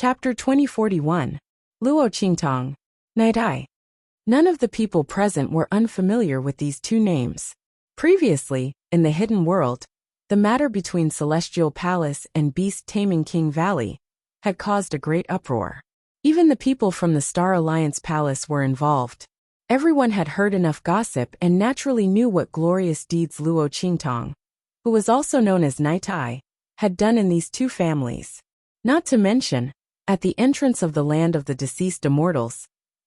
Chapter 2041. Luo Qingtong. Night Eye. None of the people present were unfamiliar with these two names. Previously, in the Hidden World, the matter between Celestial Palace and Beast-Taming King Valley had caused a great uproar. Even the people from the Star Alliance Palace were involved. Everyone had heard enough gossip and naturally knew what glorious deeds Luo Qingtong, who was also known as Night Eye, had done in these two families. Not to mention, at the entrance of the land of the deceased immortals,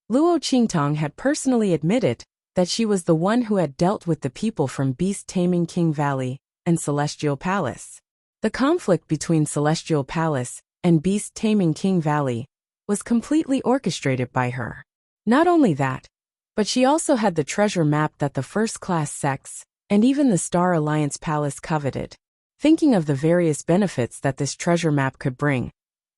Luo Qingtong had personally admitted that she was the one who had dealt with the people from Beast-Taming King Valley and Celestial Palace. The conflict between Celestial Palace and Beast-Taming King Valley was completely orchestrated by her. Not only that, but she also had the treasure map that the first-class sects and even the Star Alliance Palace coveted. Thinking of the various benefits that this treasure map could bring,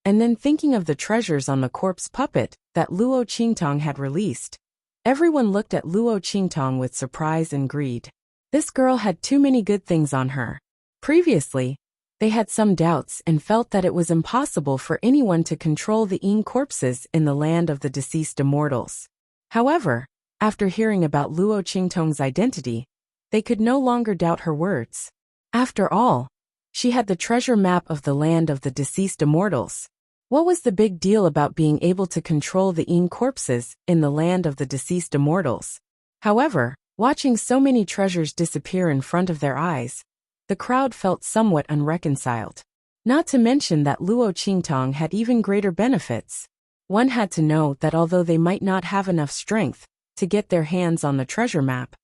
and then thinking of the treasures on the corpse puppet that Luo Qingtong had released, everyone looked at Luo Qingtong with surprise and greed. This girl had too many good things on her. Previously, they had some doubts and felt that it was impossible for anyone to control the corpses in the land of the deceased immortals. However, after hearing about Luo Qingtong's identity, they could no longer doubt her words. After all, she had the treasure map of the land of the deceased immortals. What was the big deal about being able to control the corpses in the land of the deceased immortals? However, watching so many treasures disappear in front of their eyes, the crowd felt somewhat unreconciled. Not to mention that Luo Qingtong had even greater benefits. One had to know that although they might not have enough strength to get their hands on the treasure map,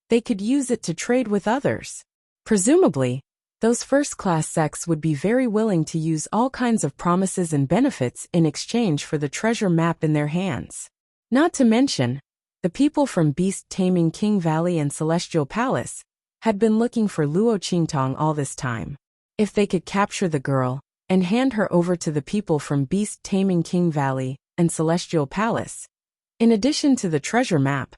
they could use it to trade with others. Presumably, those first-class sects would be very willing to use all kinds of promises and benefits in exchange for the treasure map in their hands. Not to mention, the people from Beast-Taming King Valley and Celestial Palace had been looking for Luo Qingtong all this time. If they could capture the girl and hand her over to the people from Beast-Taming King Valley and Celestial Palace, in addition to the treasure map,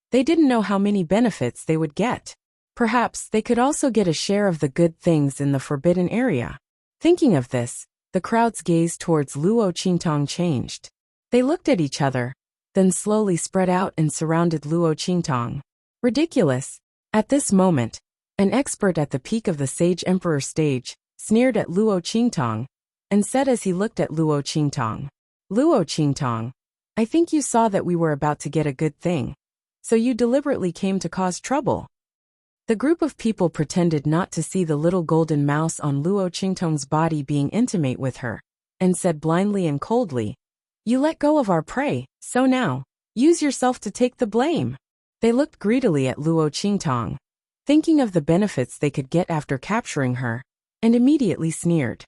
they didn't know how many benefits they would get. Perhaps they could also get a share of the good things in the forbidden area. Thinking of this, the crowd's gaze towards Luo Qingtong changed. They looked at each other, then slowly spread out and surrounded Luo Qingtong. Ridiculous. At this moment, an expert at the peak of the Sage Emperor stage sneered at Luo Qingtong and said as he looked at Luo Qingtong, "Luo Qingtong, I think you saw that we were about to get a good thing, so you deliberately came to cause trouble." The group of people pretended not to see the little golden mouse on Luo Qingtong's body being intimate with her, and said blindly and coldly, "You let go of our prey, so now, use yourself to take the blame." They looked greedily at Luo Qingtong, thinking of the benefits they could get after capturing her, and immediately sneered.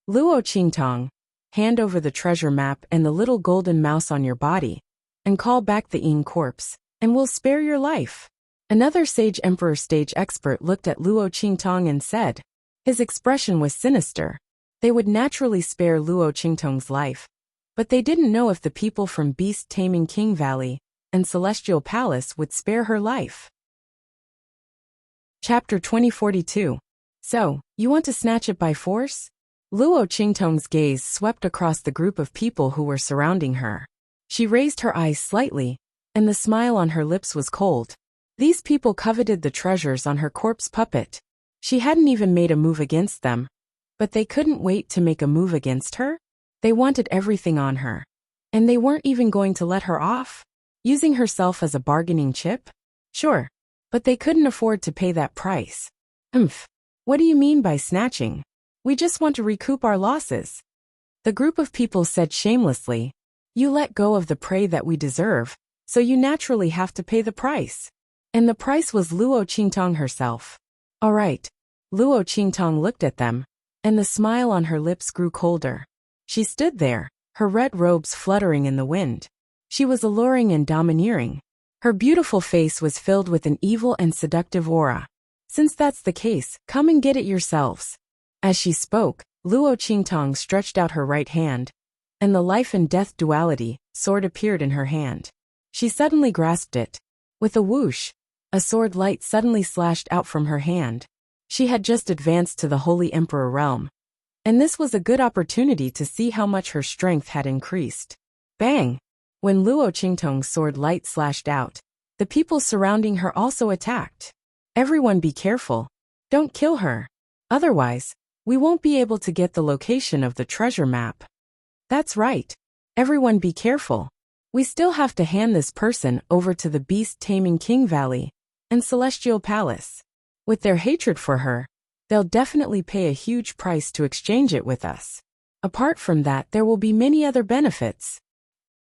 "Luo Qingtong, hand over the treasure map and the little golden mouse on your body, and call back the corpse, and we'll spare your life." Another Sage Emperor stage expert looked at Luo Qingtong and said, his expression was sinister. They would naturally spare Luo Qingtong's life, but they didn't know if the people from Beast-Taming King Valley and Celestial Palace would spare her life. Chapter 2042. So, you want to snatch it by force? Luo Qingtong's gaze swept across the group of people who were surrounding her. She raised her eyes slightly, and the smile on her lips was cold. These people coveted the treasures on her corpse puppet. She hadn't even made a move against them, but they couldn't wait to make a move against her. They wanted everything on her, and they weren't even going to let her off, using herself as a bargaining chip. Sure, but they couldn't afford to pay that price. What do you mean by snatching? We just want to recoup our losses. The group of people said shamelessly, "You let go of the prey that we deserve, so you naturally have to pay the price." And the price was Luo Qingtong herself. All right. Luo Qingtong looked at them, and the smile on her lips grew colder. She stood there, her red robes fluttering in the wind. She was alluring and domineering. Her beautiful face was filled with an evil and seductive aura. "Since that's the case, come and get it yourselves." As she spoke, Luo Qingtong stretched out her right hand, and the life and death duality sword appeared in her hand. She suddenly grasped it. With a whoosh, a sword light suddenly slashed out from her hand. She had just advanced to the Holy Emperor realm. and this was a good opportunity to see how much her strength had increased. Bang! When Luo Qingtong's sword light slashed out, the people surrounding her also attacked. Everyone be careful. Don't kill her. Otherwise, we won't be able to get the location of the treasure map. That's right. Everyone be careful. We still have to hand this person over to the beast-taming King Valley and Celestial Palace. With their hatred for her, they'll definitely pay a huge price to exchange it with us. Apart from that, there will be many other benefits.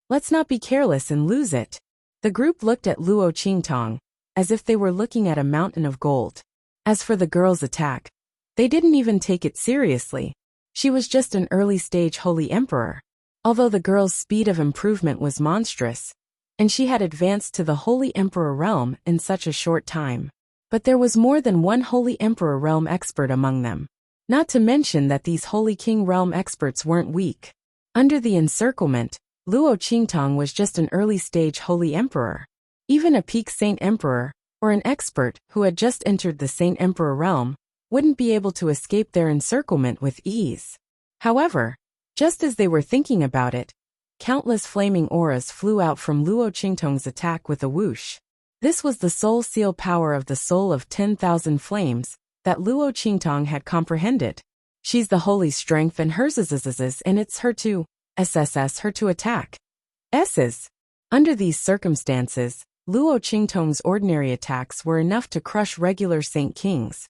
Let's not be careless and lose it. The group looked at Luo Qingtong as if they were looking at a mountain of gold. As for the girl's attack, they didn't even take it seriously. She was just an early-stage Holy Emperor. Although the girl's speed of improvement was monstrous, and she had advanced to the Holy Emperor realm in such a short time. But there was more than one Holy Emperor realm expert among them. Not to mention that these Holy King realm experts weren't weak. Under the encirclement, Luo Qingtong was just an early-stage Holy Emperor. Even a peak Saint Emperor, or an expert who had just entered the Saint Emperor realm, wouldn't be able to escape their encirclement with ease. However, just as they were thinking about it, countless flaming auras flew out from Luo Qingtong's attack with a whoosh. This was the soul seal power of the soul of 10,000 flames that Luo Qingtong had comprehended. She's the holy strength and hers is, and it's her to attack. Under these circumstances, Luo Qingtong's ordinary attacks were enough to crush regular Saint Kings.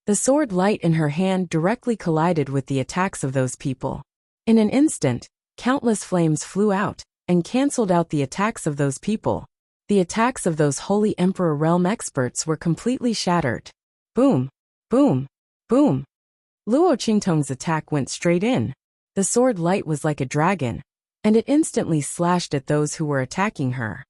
The sword light in her hand directly collided with the attacks of those people. In an instant, countless flames flew out and cancelled out the attacks of those people. The attacks of those Holy Emperor realm experts were completely shattered. Boom! Boom! Boom! Luo Qingtong's attack went straight in. The sword light was like a dragon, and it instantly slashed at those who were attacking her.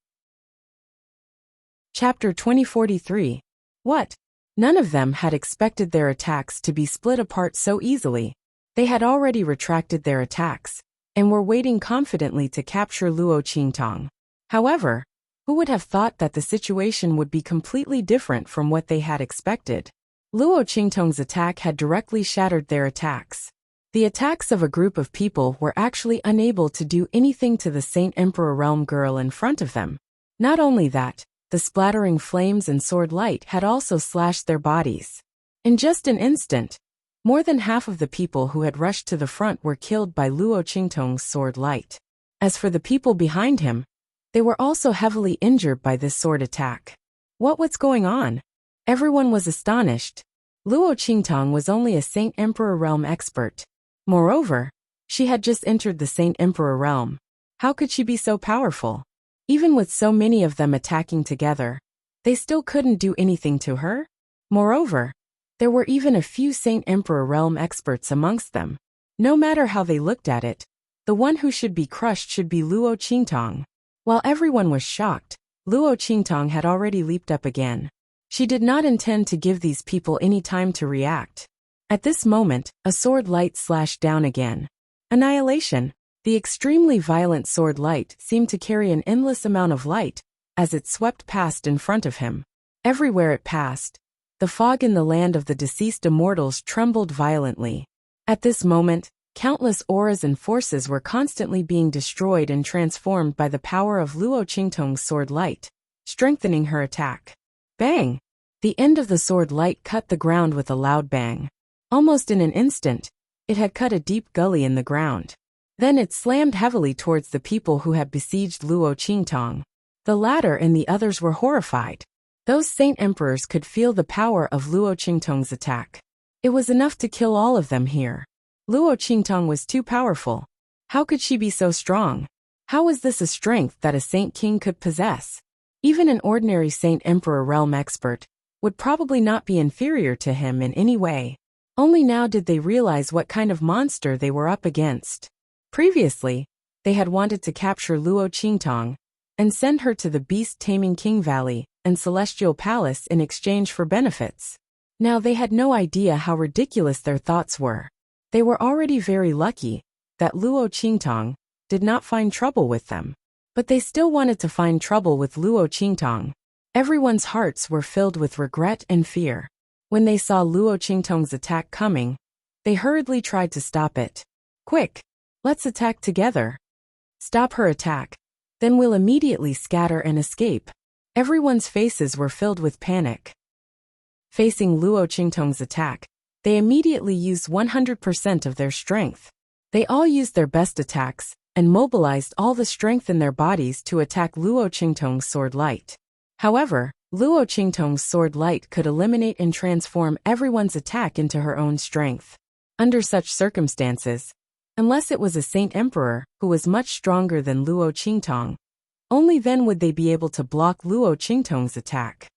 Chapter 2043. What? None of them had expected their attacks to be split apart so easily. They had already retracted their attacks, and were waiting confidently to capture Luo Qingtong. However, who would have thought that the situation would be completely different from what they had expected? Luo Qingtong's attack had directly shattered their attacks. The attacks of a group of people were actually unable to do anything to the Saint Emperor realm girl in front of them. Not only that, the splattering flames and sword light had also slashed their bodies. In just an instant, more than half of the people who had rushed to the front were killed by Luo Qingtong's sword light. As for the people behind him, they were also heavily injured by this sword attack. What's going on? Everyone was astonished. Luo Qingtong was only a Saint Emperor realm expert. Moreover, she had just entered the Saint Emperor realm. How could she be so powerful? Even with so many of them attacking together, they still couldn't do anything to her. Moreover, there were even a few Saint Emperor realm experts amongst them. No matter how they looked at it, the one who should be crushed should be Luo Qingtong. While everyone was shocked, Luo Qingtong had already leaped up again. She did not intend to give these people any time to react. At this moment, a sword light slashed down again. Annihilation. The extremely violent sword light seemed to carry an endless amount of light as it swept past in front of him. Everywhere it passed, the fog in the land of the deceased immortals trembled violently. At this moment, countless auras and forces were constantly being destroyed and transformed by the power of Luo Qingtong's sword light, strengthening her attack. Bang! The end of the sword light cut the ground with a loud bang. Almost in an instant, it had cut a deep gully in the ground. Then it slammed heavily towards the people who had besieged Luo Qingtong. The latter and the others were horrified. Those Saint Emperors could feel the power of Luo Qingtong's attack. It was enough to kill all of them here. Luo Qingtong was too powerful. How could she be so strong? How was this a strength that a Saint King could possess? Even an ordinary Saint Emperor realm expert would probably not be inferior to him in any way. Only now did they realize what kind of monster they were up against. Previously, they had wanted to capture Luo Qingtong and send her to the beast-taming King Valley and Celestial Palace in exchange for benefits. Now they had no idea how ridiculous their thoughts were. They were already very lucky that Luo Qingtong did not find trouble with them. But they still wanted to find trouble with Luo Qingtong. Everyone's hearts were filled with regret and fear. When they saw Luo Qingtong's attack coming, They hurriedly tried to stop it. Quick! Let's attack together. Stop her attack. Then we'll immediately scatter and escape. Everyone's faces were filled with panic. Facing Luo Qingtong's attack, they immediately used 100% of their strength. They all used their best attacks and mobilized all the strength in their bodies to attack Luo Qingtong's sword light. However, Luo Qingtong's sword light could eliminate and transform everyone's attack into her own strength. Under such circumstances, unless it was a Saint Emperor who was much stronger than Luo Qingtong, only then would they be able to block Luo Qingtong's attack.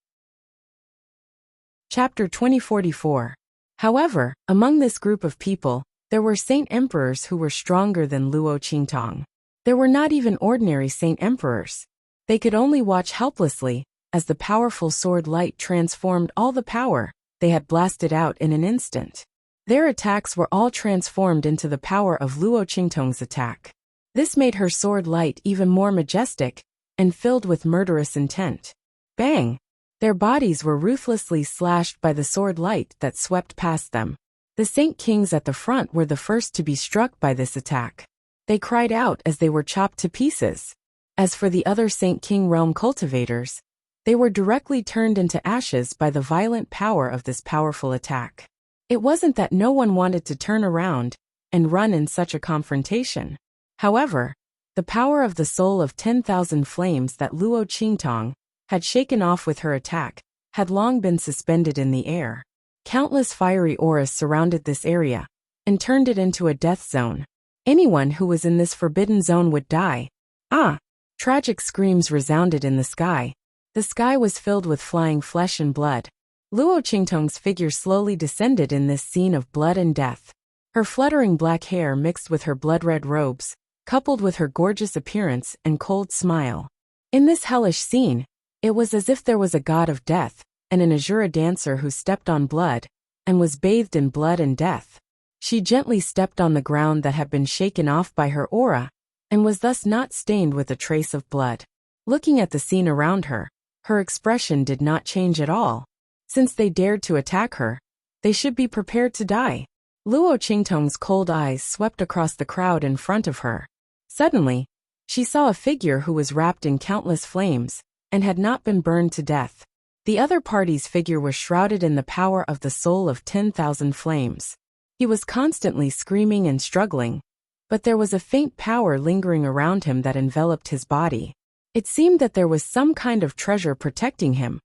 Chapter 2044. However, among this group of people, there were Saint Emperors who were stronger than Luo Qingtong. There were not even ordinary Saint Emperors. They could only watch helplessly as the powerful sword light transformed all the power they had blasted out in an instant. Their attacks were all transformed into the power of Luo Qingtong's attack. This made her sword light even more majestic and filled with murderous intent. Bang! Their bodies were ruthlessly slashed by the sword light that swept past them. The Saint Kings at the front were the first to be struck by this attack. They cried out as they were chopped to pieces. As for the other Saint King realm cultivators, they were directly turned into ashes by the violent power of this powerful attack. It wasn't that no one wanted to turn around and run in such a confrontation. However, the power of the soul of 10,000 flames that Luo Qingtong had shaken off with her attack had long been suspended in the air. Countless fiery auras surrounded this area and turned it into a death zone. Anyone who was in this forbidden zone would die. Ah! Tragic screams resounded in the sky. The sky was filled with flying flesh and blood. Luo Qingtong's figure slowly descended in this scene of blood and death. Her fluttering black hair mixed with her blood-red robes, coupled with her gorgeous appearance and cold smile. In this hellish scene, it was as if there was a god of death and an Azura dancer who stepped on blood and was bathed in blood and death. She gently stepped on the ground that had been shaken off by her aura and was thus not stained with a trace of blood. Looking at the scene around her, her expression did not change at all. Since they dared to attack her, they should be prepared to die. Luo Qingtong's cold eyes swept across the crowd in front of her. Suddenly, she saw a figure who was wrapped in countless flames and had not been burned to death. The other party's figure was shrouded in the power of the soul of 10,000 flames. He was constantly screaming and struggling, but there was a faint power lingering around him that enveloped his body. It seemed that there was some kind of treasure protecting him,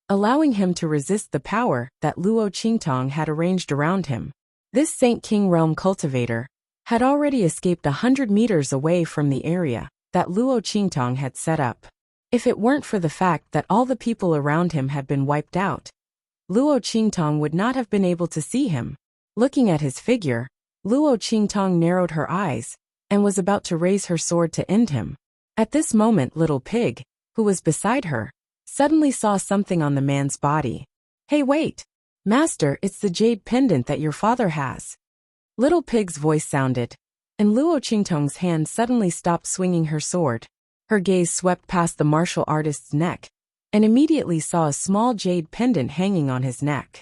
allowing him to resist the power that Luo Qingtong had arranged around him. This Saint King realm cultivator had already escaped 100 meters away from the area that Luo Qingtong had set up. If it weren't for the fact that all the people around him had been wiped out, Luo Qingtong would not have been able to see him. Looking at his figure, Luo Qingtong narrowed her eyes and was about to raise her sword to end him. At this moment, Little Pig, who was beside her, suddenly saw something on the man's body. "Hey, wait! Master, it's the jade pendant that your father has." Little Pig's voice sounded, and Luo Qingtong's hand suddenly stopped swinging her sword. Her gaze swept past the martial artist's neck, and immediately saw a small jade pendant hanging on his neck.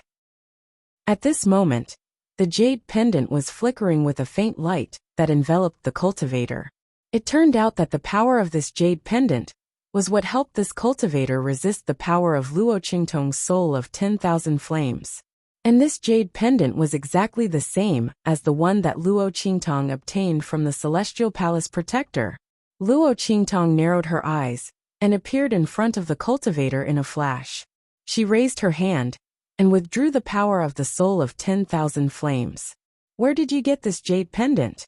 At this moment, the jade pendant was flickering with a faint light that enveloped the cultivator. It turned out that the power of this jade pendant was what helped this cultivator resist the power of Luo Qingtong's soul of 10,000 flames. And this jade pendant was exactly the same as the one that Luo Qingtong obtained from the Celestial Palace Protector. Luo Qingtong narrowed her eyes and appeared in front of the cultivator in a flash. She raised her hand and withdrew the power of the soul of 10,000 flames. "Where did you get this jade pendant?"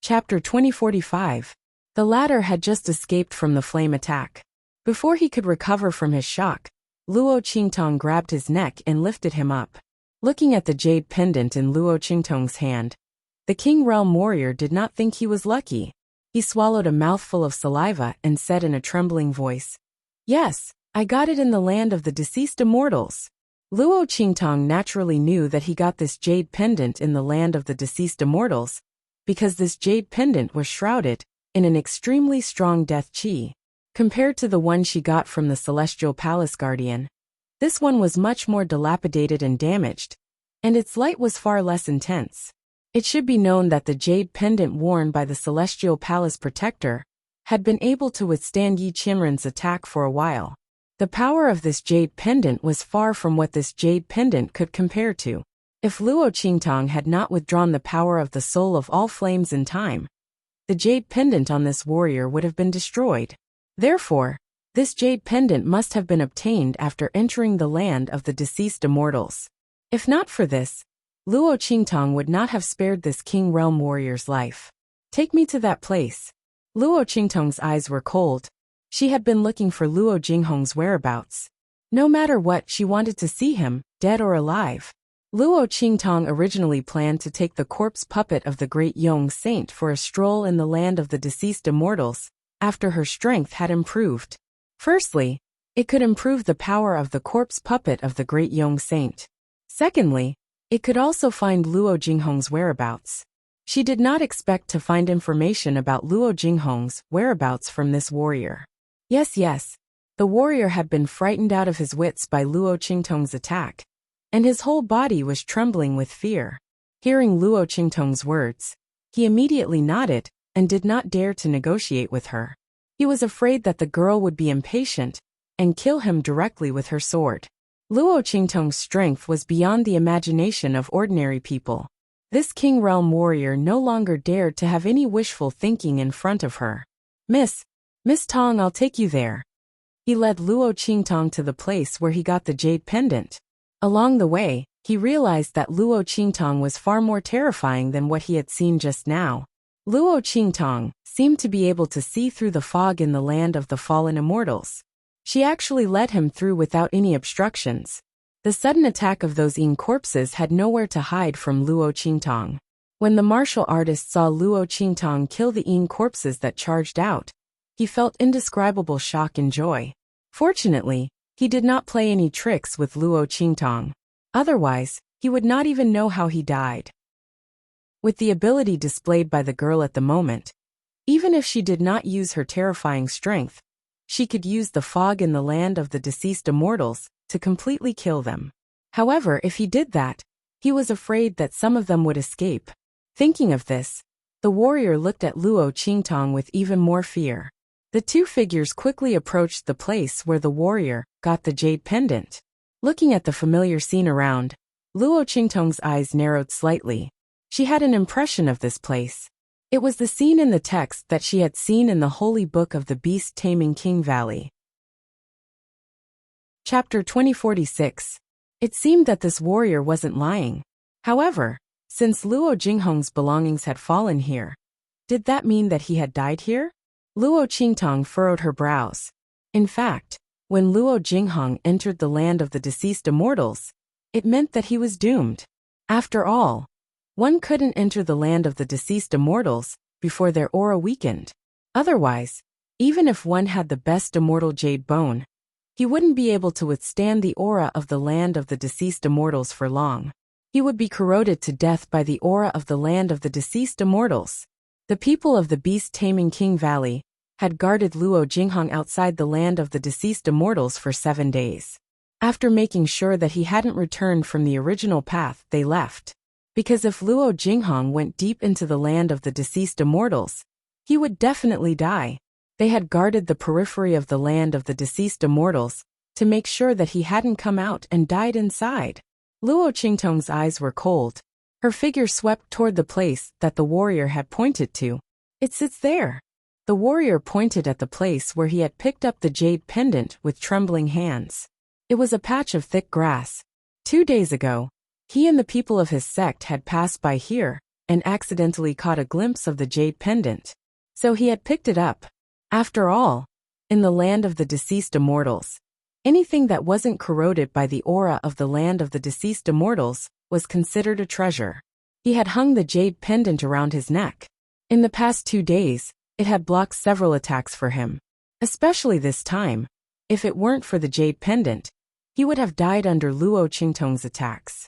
Chapter 2045. The latter had just escaped from the flame attack. Before he could recover from his shock, Luo Qingtong grabbed his neck and lifted him up. Looking at the jade pendant in Luo Qingtong's hand, the King Realm warrior did not think he was lucky. He swallowed a mouthful of saliva and said in a trembling voice, "Yes, I got it in the land of the deceased immortals." Luo Qingtong naturally knew that he got this jade pendant in the land of the deceased immortals, because this jade pendant was shrouded in an extremely strong death chi. Compared to the one she got from the Celestial Palace Guardian, this one was much more dilapidated and damaged, and its light was far less intense. It should be known that the jade pendant worn by the Celestial Palace Protector had been able to withstand Yi Qianren's attack for a while. The power of this jade pendant was far from what this jade pendant could compare to. If Luo Qingtang had not withdrawn the power of the soul of all flames in time, the jade pendant on this warrior would have been destroyed. Therefore, this jade pendant must have been obtained after entering the land of the deceased immortals. If not for this, Luo Qingtang would not have spared this King Realm warrior's life. Take me to that place. Luo Qingtang's eyes were cold. She had been looking for Luo Jinghong's whereabouts. No matter what, she wanted to see him, dead or alive. Luo Qingtang originally planned to take the corpse puppet of the great Yong Saint for a stroll in the land of the deceased immortals, after her strength had improved. Firstly, it could improve the power of the corpse puppet of the great Yong Saint. Secondly, it could also find Luo Jinghong's whereabouts. She did not expect to find information about Luo Jinghong's whereabouts from this warrior. Yes, the warrior had been frightened out of his wits by Luo Qingtong's attack, and his whole body was trembling with fear. Hearing Luo Qingtong's words, he immediately nodded and did not dare to negotiate with her. He was afraid that the girl would be impatient and kill him directly with her sword. Luo Qingtong's strength was beyond the imagination of ordinary people. This King Realm warrior no longer dared to have any wishful thinking in front of her. Miss Tong, I'll take you there. He led Luo Qingtang to the place where he got the jade pendant. Along the way, he realized that Luo Qingtang was far more terrifying than what he had seen just now. Luo Qingtang seemed to be able to see through the fog in the land of the fallen immortals. She actually led him through without any obstructions. The sudden attack of those Yin corpses had nowhere to hide from Luo Qingtang. When the martial artist saw Luo Qingtang kill the Yin corpses that charged out, he felt indescribable shock and joy. Fortunately, he did not play any tricks with Luo Qingtang. Otherwise, he would not even know how he died. With the ability displayed by the girl at the moment, even if she did not use her terrifying strength, she could use the fog in the land of the deceased immortals to completely kill them. However, if he did that, he was afraid that some of them would escape. Thinking of this, the warrior looked at Luo Qingtang with even more fear. The two figures quickly approached the place where the warrior got the jade pendant. Looking at the familiar scene around, Luo Qingtang's eyes narrowed slightly. She had an impression of this place. It was the scene in the text that she had seen in the Holy Book of the Beast Taming King Valley. Chapter 2046. It seemed that this warrior wasn't lying. However, since Luo Jinghong's belongings had fallen here, did that mean that he had died here? Luo Qingtang furrowed her brows. In fact, when Luo Jinghong entered the land of the deceased immortals, it meant that he was doomed. After all, one couldn't enter the land of the deceased immortals before their aura weakened. Otherwise, even if one had the best immortal jade bone, he wouldn't be able to withstand the aura of the land of the deceased immortals for long. He would be corroded to death by the aura of the land of the deceased immortals. The people of the Beast Taming King Valley had guarded Luo Jinghong outside the land of the deceased immortals for 7 days. After making sure that he hadn't returned from the original path, they left. Because if Luo Jinghong went deep into the land of the deceased immortals, he would definitely die. They had guarded the periphery of the land of the deceased immortals to make sure that he hadn't come out and died inside. Luo Qingtong's eyes were cold. Her figure swept toward the place that the warrior had pointed to. It sits there. The warrior pointed at the place where he had picked up the jade pendant with trembling hands. It was a patch of thick grass. 2 days ago, he and the people of his sect had passed by here and accidentally caught a glimpse of the jade pendant. So he had picked it up. After all, in the land of the deceased immortals, anything that wasn't corroded by the aura of the land of the deceased immortals was considered a treasure. He had hung the jade pendant around his neck. In the past 2 days, it had blocked several attacks for him. Especially this time, if it weren't for the jade pendant, he would have died under Luo Qingtang's attacks.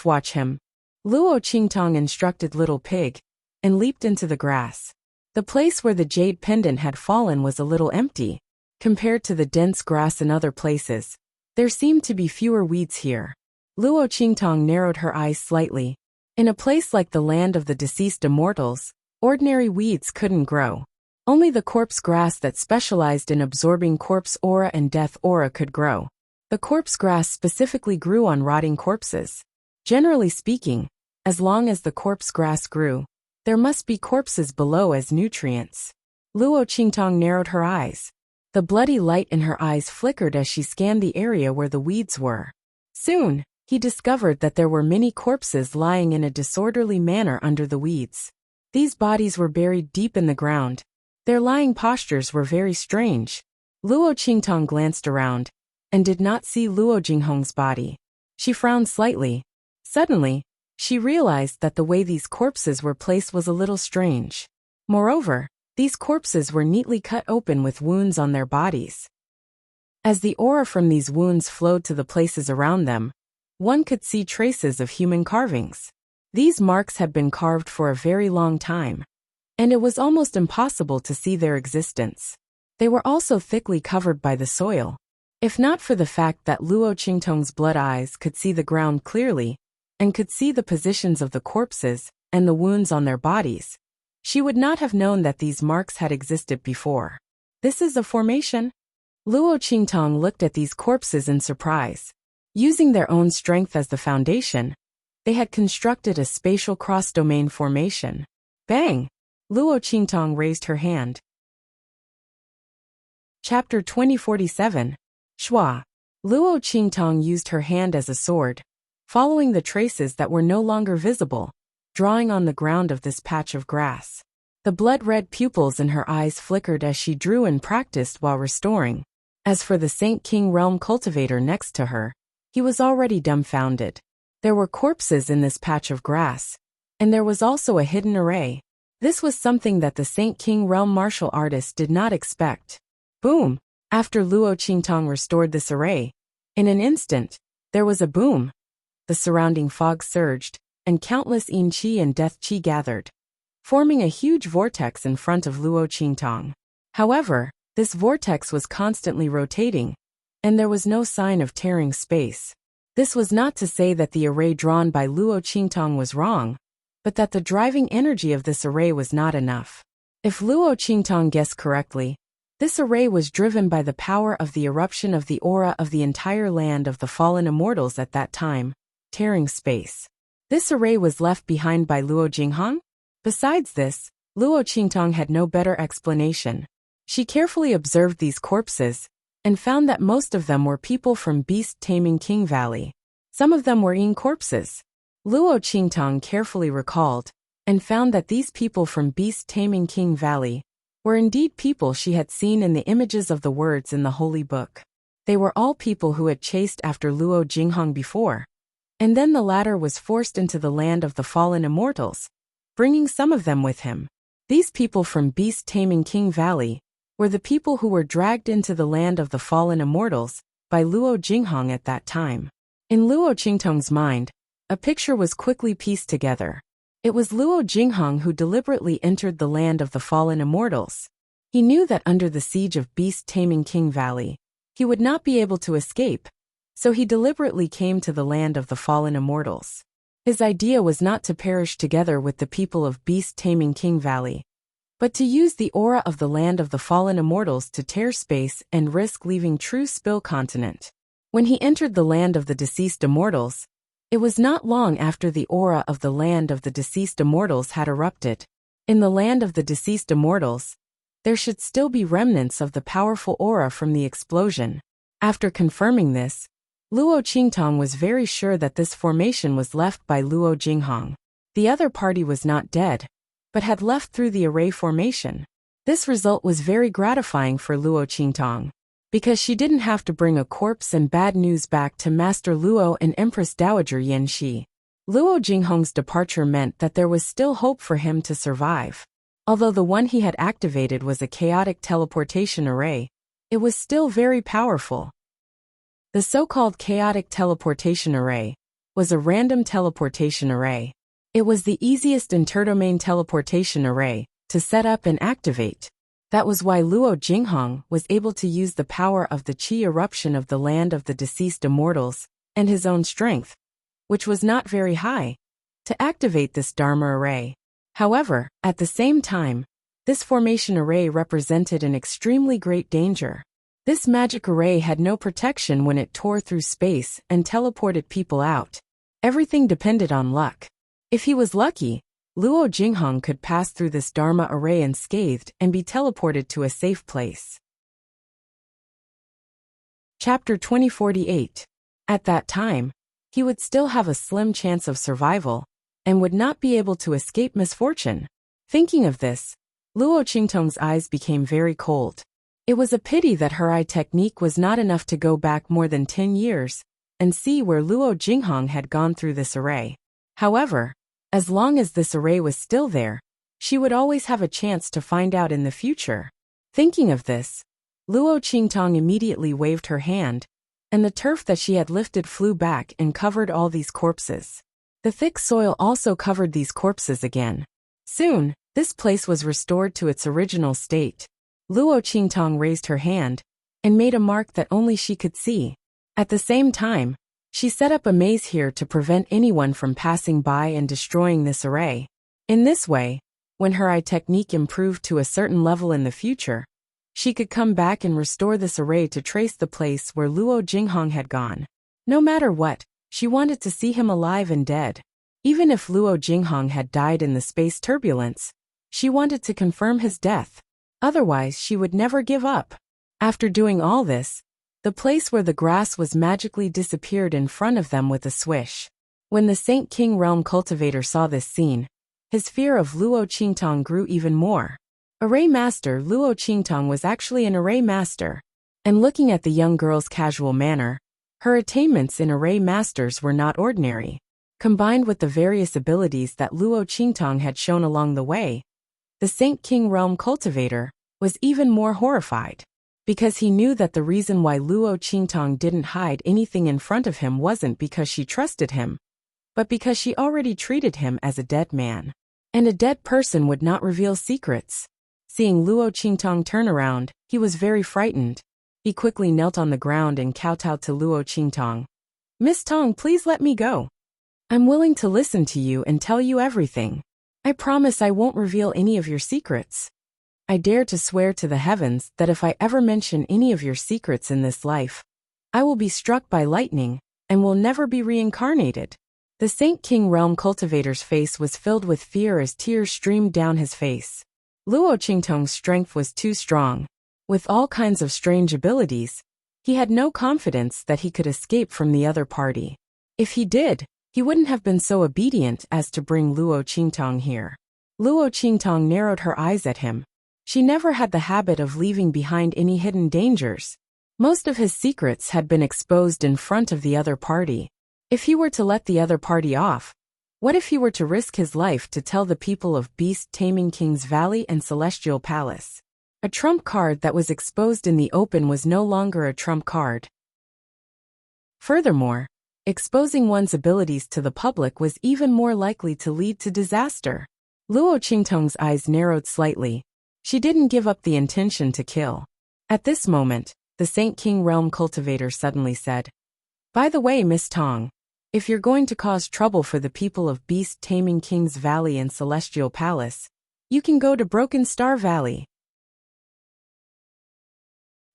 Watch him. Luo Qingtang instructed Little Pig, and leaped into the grass. The place where the jade pendant had fallen was a little empty. Compared to the dense grass in other places, there seemed to be fewer weeds here. Luo Qingtong narrowed her eyes slightly. In a place like the land of the deceased immortals, ordinary weeds couldn't grow. Only the corpse grass that specialized in absorbing corpse aura and death aura could grow. The corpse grass specifically grew on rotting corpses. Generally speaking, as long as the corpse grass grew, there must be corpses below as nutrients. Luo Qingtong narrowed her eyes. The bloody light in her eyes flickered as she scanned the area where the weeds were. Soon, he discovered that there were many corpses lying in a disorderly manner under the weeds. These bodies were buried deep in the ground. Their lying postures were very strange. Luo Qingtong glanced around and did not see Luo Jinghong's body. She frowned slightly. Suddenly, she realized that the way these corpses were placed was a little strange. Moreover, these corpses were neatly cut open with wounds on their bodies. As the aura from these wounds flowed to the places around them, one could see traces of human carvings. These marks had been carved for a very long time, and it was almost impossible to see their existence. They were also thickly covered by the soil. If not for the fact that Luo Qingtong's blood eyes could see the ground clearly, and could see the positions of the corpses and the wounds on their bodies, she would not have known that these marks had existed before. This is a formation? Luo Qingtong looked at these corpses in surprise. Using their own strength as the foundation, they had constructed a spatial cross-domain formation. Bang! Luo Qingtong raised her hand. Chapter 2047. Shua. Luo Qingtong used her hand as a sword, following the traces that were no longer visible, drawing on the ground of this patch of grass. The blood-red pupils in her eyes flickered as she drew and practiced while restoring. As for the Saint King Realm cultivator next to her, he was already dumbfounded. There were corpses in this patch of grass, and there was also a hidden array. This was something that the Saint King Realm martial artist did not expect. Boom! After Luo Qingtong restored this array, in an instant, there was a boom. The surrounding fog surged, and countless yin qi and death qi gathered, forming a huge vortex in front of Luo Qingtong. However, this vortex was constantly rotating, and there was no sign of tearing space. This was not to say that the array drawn by Luo Qingtong was wrong, but that the driving energy of this array was not enough. If Luo Qingtong guessed correctly, this array was driven by the power of the eruption of the aura of the entire land of the fallen immortals at that time, tearing space. This array was left behind by Luo Jinghong? Besides this, Luo Qingtong had no better explanation. She carefully observed these corpses, and found that most of them were people from beast-taming King Valley. Some of them were yin corpses. Luo Qingtong carefully recalled, and found that these people from beast-taming King Valley were indeed people she had seen in the images of the words in the holy book. They were all people who had chased after Luo Jinghong before, and then the latter was forced into the land of the fallen immortals, bringing some of them with him. These people from beast-taming King Valley were the people who were dragged into the land of the fallen immortals by Luo Jinghong at that time. In Luo Qingtong's mind, a picture was quickly pieced together. It was Luo Jinghong who deliberately entered the land of the fallen immortals. He knew that under the siege of beast-taming King Valley, he would not be able to escape, so he deliberately came to the land of the fallen immortals. His idea was not to perish together with the people of beast-taming King Valley, but to use the aura of the land of the fallen immortals to tear space and risk leaving True Spill Continent. When he entered the land of the deceased immortals, it was not long after the aura of the land of the deceased immortals had erupted. In the land of the deceased immortals, there should still be remnants of the powerful aura from the explosion. After confirming this, Luo Qingtong was very sure that this formation was left by Luo Jinghong. The other party was not dead, but had left through the array formation. This result was very gratifying for Luo Qingtong, because she didn't have to bring a corpse and bad news back to Master Luo and Empress Dowager Yen Shi. Luo Jinghong's departure meant that there was still hope for him to survive. Although the one he had activated was a chaotic teleportation array, it was still very powerful. The so-called chaotic teleportation array was a random teleportation array. It was the easiest interdomain teleportation array to set up and activate. That was why Luo Jinghong was able to use the power of the qi eruption of the land of the deceased immortals and his own strength which was not very high, to activate this Dharma array. However, at the same time, this formation array represented an extremely great danger. This magic array had no protection when it tore through space and teleported people out. Everything depended on luck. If he was lucky, Luo Jinghong could pass through this Dharma array unscathed and be teleported to a safe place. Chapter 2048. At that time, he would still have a slim chance of survival and would not be able to escape misfortune. Thinking of this, Luo Qingtong's eyes became very cold. It was a pity that her eye technique was not enough to go back more than 10 years and see where Luo Jinghong had gone through this array. However, as long as this array was still there, she would always have a chance to find out in the future. Thinking of this, Luo Qingtong immediately waved her hand, and the turf that she had lifted flew back and covered all these corpses. The thick soil also covered these corpses again. Soon, this place was restored to its original state. Luo Qingtong raised her hand and made a mark that only she could see. At the same time, she set up a maze here to prevent anyone from passing by and destroying this array. In this way, when her eye technique improved to a certain level in the future, she could come back and restore this array to trace the place where Luo Jinghong had gone. No matter what, she wanted to see him alive and dead. Even if Luo Jinghong had died in the space turbulence, she wanted to confirm his death. Otherwise, she would never give up. After doing all this, the place where the grass was magically disappeared in front of them with a swish. When the Saint King Realm cultivator saw this scene, his fear of Luo Qingtong grew even more. Array Master Luo Qingtong was actually an Array Master, and looking at the young girl's casual manner, her attainments in Array Masters were not ordinary. Combined with the various abilities that Luo Qingtong had shown along the way, the Saint King Realm cultivator was even more horrified, because he knew that the reason why Luo Qingtong didn't hide anything in front of him wasn't because she trusted him, but because she already treated him as a dead man. And a dead person would not reveal secrets. Seeing Luo Qingtong turn around, he was very frightened. He quickly knelt on the ground and kowtowed to Luo Qingtong. "Miss Tong, please let me go. I'm willing to listen to you and tell you everything. I promise I won't reveal any of your secrets. I dare to swear to the heavens that if I ever mention any of your secrets in this life, I will be struck by lightning and will never be reincarnated." The Saint King Realm cultivator's face was filled with fear as tears streamed down his face. Luo Qingtong's strength was too strong. With all kinds of strange abilities, he had no confidence that he could escape from the other party. If he did, he wouldn't have been so obedient as to bring Luo Qingtong here. Luo Qingtong narrowed her eyes at him. She never had the habit of leaving behind any hidden dangers. Most of his secrets had been exposed in front of the other party. If he were to let the other party off, what if he were to risk his life to tell the people of Beast Taming King's Valley and Celestial Palace? A trump card that was exposed in the open was no longer a trump card. Furthermore, exposing one's abilities to the public was even more likely to lead to disaster. Luo Qingtong's eyes narrowed slightly. She didn't give up the intention to kill. At this moment, the Saint King Realm cultivator suddenly said, "By the way, Miss Tong, if you're going to cause trouble for the people of Beast Taming King's Valley and Celestial Palace, you can go to Broken Star Valley."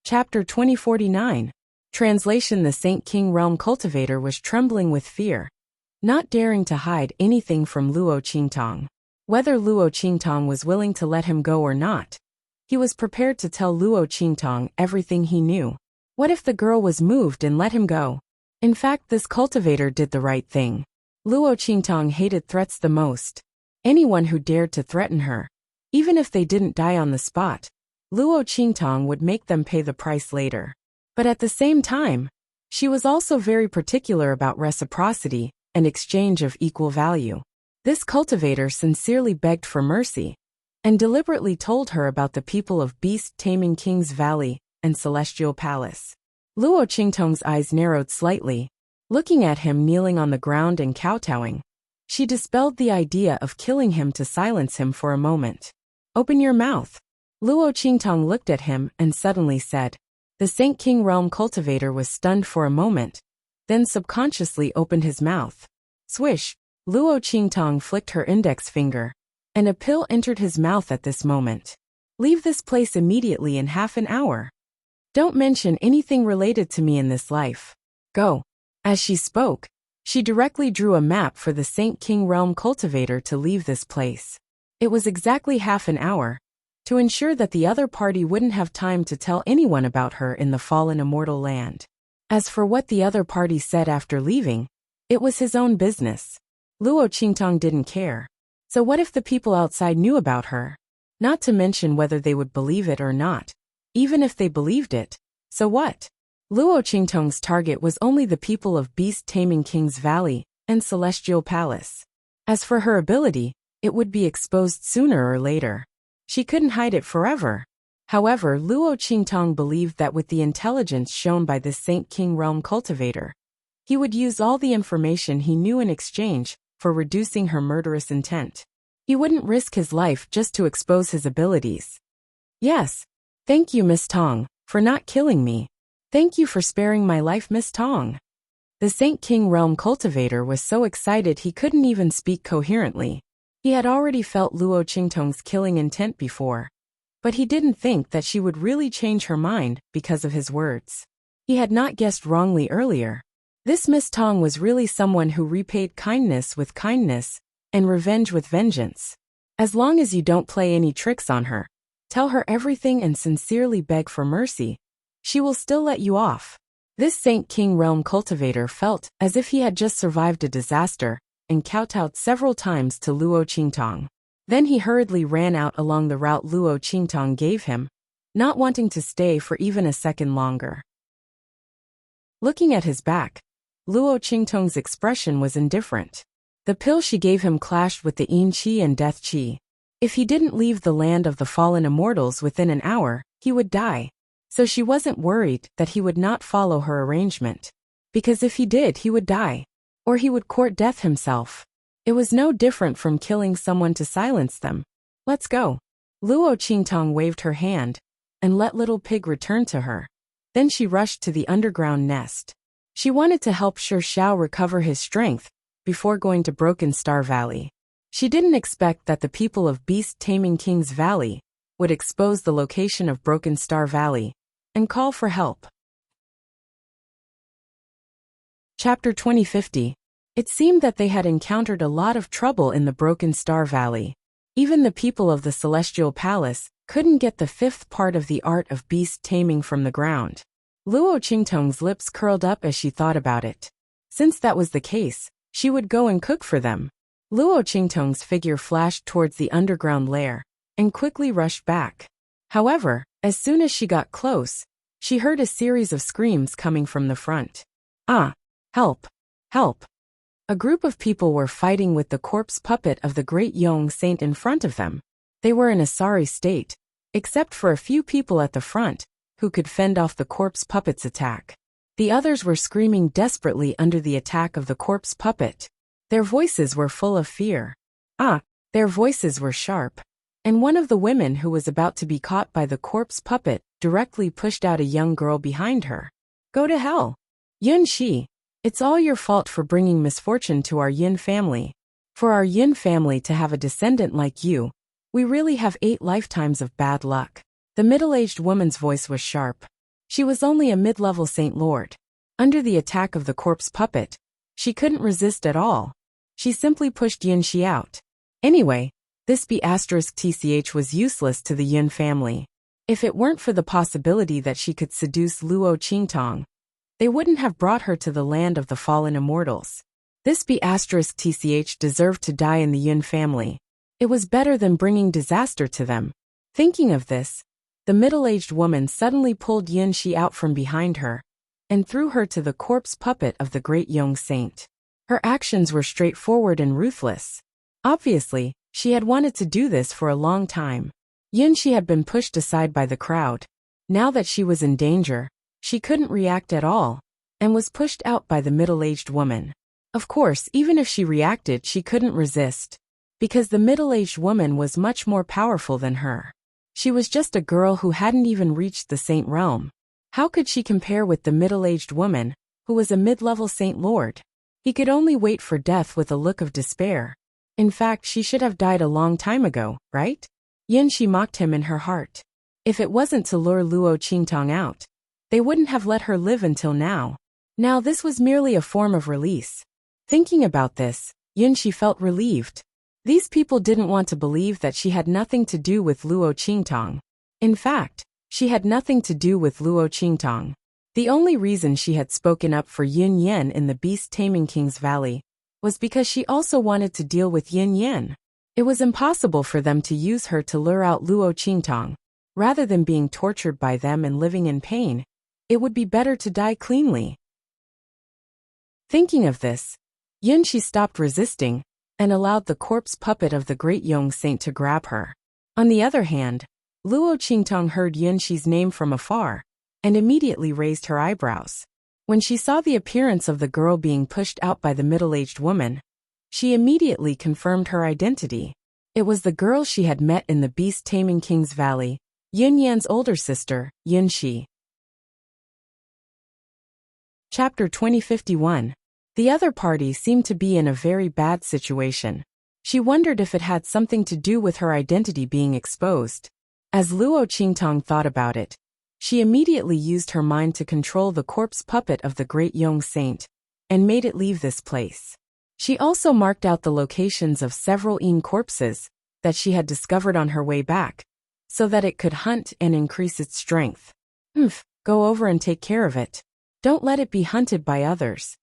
Chapter 2049. Translation: The Saint King Realm cultivator was trembling with fear, not daring to hide anything from Luo Qingtong. Whether Luo Qingtong was willing to let him go or not, he was prepared to tell Luo Qingtong everything he knew. What if the girl was moved and let him go? In fact, this cultivator did the right thing. Luo Qingtong hated threats the most. Anyone who dared to threaten her, even if they didn't die on the spot, Luo Qingtong would make them pay the price later. But at the same time, she was also very particular about reciprocity and exchange of equal value. This cultivator sincerely begged for mercy and deliberately told her about the people of Beast Taming King's Valley and Celestial Palace. Luo Qingtong's eyes narrowed slightly. Looking at him kneeling on the ground and kowtowing, she dispelled the idea of killing him to silence him for a moment. "Open your mouth." Luo Qingtong looked at him and suddenly said. The Saint King Realm cultivator was stunned for a moment, then subconsciously opened his mouth. Swish! Luo Qingtong flicked her index finger, and a pill entered his mouth at this moment. Leave this place immediately in half an hour. Don't mention anything related to me in this life. Go. As she spoke, she directly drew a map for the Saint King Realm cultivator to leave this place. It was exactly half an hour, to ensure that the other party wouldn't have time to tell anyone about her in the fallen immortal land. As for what the other party said after leaving, it was his own business. Luo Qingtong didn't care. So what if the people outside knew about her? Not to mention whether they would believe it or not. Even if they believed it, so what? Luo Qingtong's target was only the people of beast-taming King's Valley and Celestial Palace. As for her ability, it would be exposed sooner or later. She couldn't hide it forever. However, Luo Qingtong believed that with the intelligence shown by this Saint King Realm cultivator, he would use all the information he knew in exchange for reducing her murderous intent. He wouldn't risk his life just to expose his abilities. Yes. Thank you, Miss Tong, for not killing me. Thank you for sparing my life, Miss Tong. The Saint King Realm cultivator was so excited he couldn't even speak coherently. He had already felt Luo Qingtong's killing intent before, but he didn't think that she would really change her mind because of his words. He had not guessed wrongly earlier. This Miss Tong was really someone who repaid kindness with kindness and revenge with vengeance. As long as you don't play any tricks on her, tell her everything and sincerely beg for mercy, she will still let you off. This Saint King Realm cultivator felt as if he had just survived a disaster and kowtowed several times to Luo Qingtong. Then he hurriedly ran out along the route Luo Qingtong gave him, not wanting to stay for even a second longer. Looking at his back, Luo Qingtong's expression was indifferent. The pill she gave him clashed with the Yin Qi and Death Qi. If he didn't leave the land of the fallen immortals within an hour, he would die. So she wasn't worried that he would not follow her arrangement. Because if he did, he would die. Or he would court death himself. It was no different from killing someone to silence them. Let's go. Luo Qingtong waved her hand and let Little Pig return to her. Then she rushed to the underground nest. She wanted to help Shi Xiao recover his strength before going to Broken Star Valley. She didn't expect that the people of beast-taming King's Valley would expose the location of Broken Star Valley and call for help. Chapter 2050. It seemed that they had encountered a lot of trouble in the Broken Star Valley. Even the people of the Celestial Palace couldn't get the fifth part of the art of beast taming from the ground. Luo Qingtong's lips curled up as she thought about it. Since that was the case, she would go and cook for them. Luo Qingtong's figure flashed towards the underground lair and quickly rushed back. However, as soon as she got close, she heard a series of screams coming from the front. Ah! Help! Help! A group of people were fighting with the corpse puppet of the great Yong Saint in front of them. They were in a sorry state, except for a few people at the front who could fend off the corpse puppet's attack. The others were screaming desperately under the attack of the corpse puppet. Their voices were full of fear. Their voices were sharp. And one of the women who was about to be caught by the corpse puppet directly pushed out a young girl behind her. Go to hell! Yun Shi, it's all your fault for bringing misfortune to our Yin family. For our Yin family to have a descendant like you, we really have 8 lifetimes of bad luck. The middle-aged woman's voice was sharp. She was only a mid-level Saint Lord. Under the attack of the corpse puppet, she couldn't resist at all. She simply pushed Yin Shi out. Anyway, this B*TCH was useless to the Yin family. If it weren't for the possibility that she could seduce Luo Qingtong, they wouldn't have brought her to the land of the fallen immortals. This B*TCH deserved to die in the Yin family. It was better than bringing disaster to them. Thinking of this, the middle-aged woman suddenly pulled Yin Shi out from behind her and threw her to the corpse puppet of the great Yong Saint. Her actions were straightforward and ruthless. Obviously, she had wanted to do this for a long time. Yin Shi had been pushed aside by the crowd. Now that she was in danger, she couldn't react at all, and was pushed out by the middle-aged woman. Of course, even if she reacted, she couldn't resist, because the middle-aged woman was much more powerful than her. She was just a girl who hadn't even reached the Saint realm. How could she compare with the middle-aged woman, who was a mid-level Saint Lord? He could only wait for death with a look of despair. In fact, she should have died a long time ago, right? Yunxi mocked him in her heart. If it wasn't to lure Luo Qingtong out, they wouldn't have let her live until now. Now this was merely a form of release. Thinking about this, Yunxi felt relieved. These people didn't want to believe that she had nothing to do with Luo Qingtong. In fact, she had nothing to do with Luo Qingtong. The only reason she had spoken up for Yun Yan in the beast-taming King's Valley was because she also wanted to deal with Yun Yan. It was impossible for them to use her to lure out Luo Qingtong. Rather than being tortured by them and living in pain, it would be better to die cleanly. Thinking of this, Yunxi stopped resisting and allowed the corpse puppet of the great Yong saint to grab her. On the other hand, Luo Qingtong heard Yunxi's name from afar and immediately raised her eyebrows. When she saw the appearance of the girl being pushed out by the middle-aged woman, she immediately confirmed her identity. It was the girl she had met in the beast-taming King's Valley, Yun Yan's older sister, Yunxi. Chapter 2051. The other party seemed to be in a very bad situation. She wondered if it had something to do with her identity being exposed. As Luo Qingtong thought about it, she immediately used her mind to control the corpse puppet of the great Yong saint and made it leave this place. She also marked out the locations of several corpses that she had discovered on her way back, so that it could hunt and increase its strength. Go over and take care of it. Don't let it be hunted by others.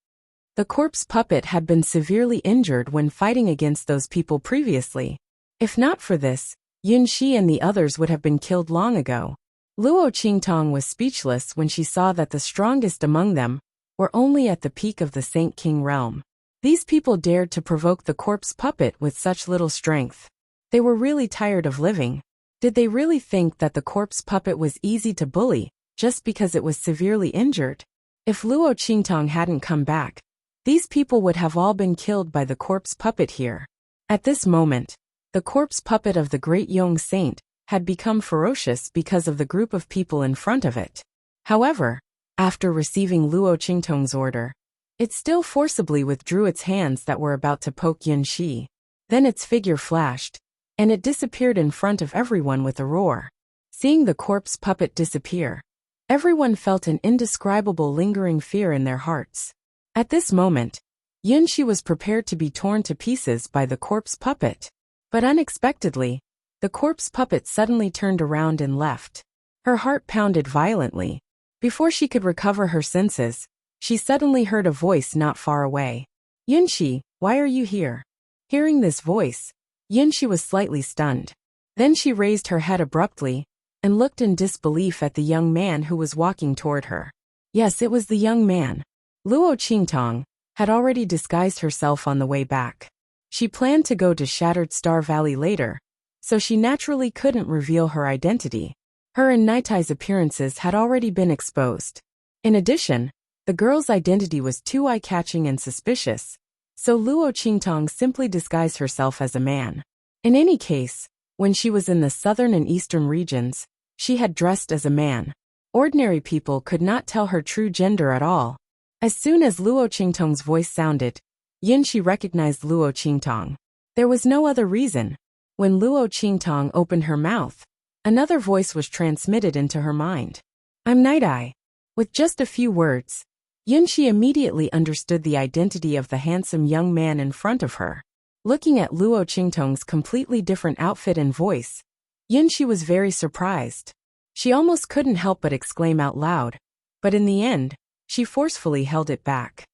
The corpse puppet had been severely injured when fighting against those people previously. If not for this, Yunxi and the others would have been killed long ago. Luo Qingtong was speechless when she saw that the strongest among them were only at the peak of the Saint King realm. These people dared to provoke the corpse puppet with such little strength. They were really tired of living. Did they really think that the corpse puppet was easy to bully just because it was severely injured? If Luo Qingtong hadn't come back, these people would have all been killed by the corpse puppet here. At this moment, the corpse puppet of the great Yong saint had become ferocious because of the group of people in front of it. However, after receiving Luo Qingtong's order, it still forcibly withdrew its hands that were about to poke Yunxi. Then its figure flashed, and it disappeared in front of everyone with a roar. Seeing the corpse puppet disappear, everyone felt an indescribable lingering fear in their hearts. At this moment, Yunxi was prepared to be torn to pieces by the corpse puppet. But unexpectedly, the corpse puppet suddenly turned around and left. Her heart pounded violently. Before she could recover her senses, she suddenly heard a voice not far away. Yunxi, why are you here? Hearing this voice, Yunxi was slightly stunned. Then she raised her head abruptly and looked in disbelief at the young man who was walking toward her. Yes, it was the young man. Luo Qingtong had already disguised herself on the way back. She planned to go to Shattered Star Valley later, so she naturally couldn't reveal her identity. Her and Naitai's appearances had already been exposed. In addition, the girl's identity was too eye-catching and suspicious, so Luo Qingtong simply disguised herself as a man. In any case, when she was in the southern and eastern regions, she had dressed as a man. Ordinary people could not tell her true gender at all. As soon as Luo Qingtong's voice sounded, Yunxi recognized Luo Qingtong. There was no other reason. When Luo Qingtong opened her mouth, another voice was transmitted into her mind. I'm Night-Eye. With just a few words, Yunxi immediately understood the identity of the handsome young man in front of her. Looking at Luo Qingtong's completely different outfit and voice, Yunxi was very surprised. She almost couldn't help but exclaim out loud, but in the end, she forcefully held it back.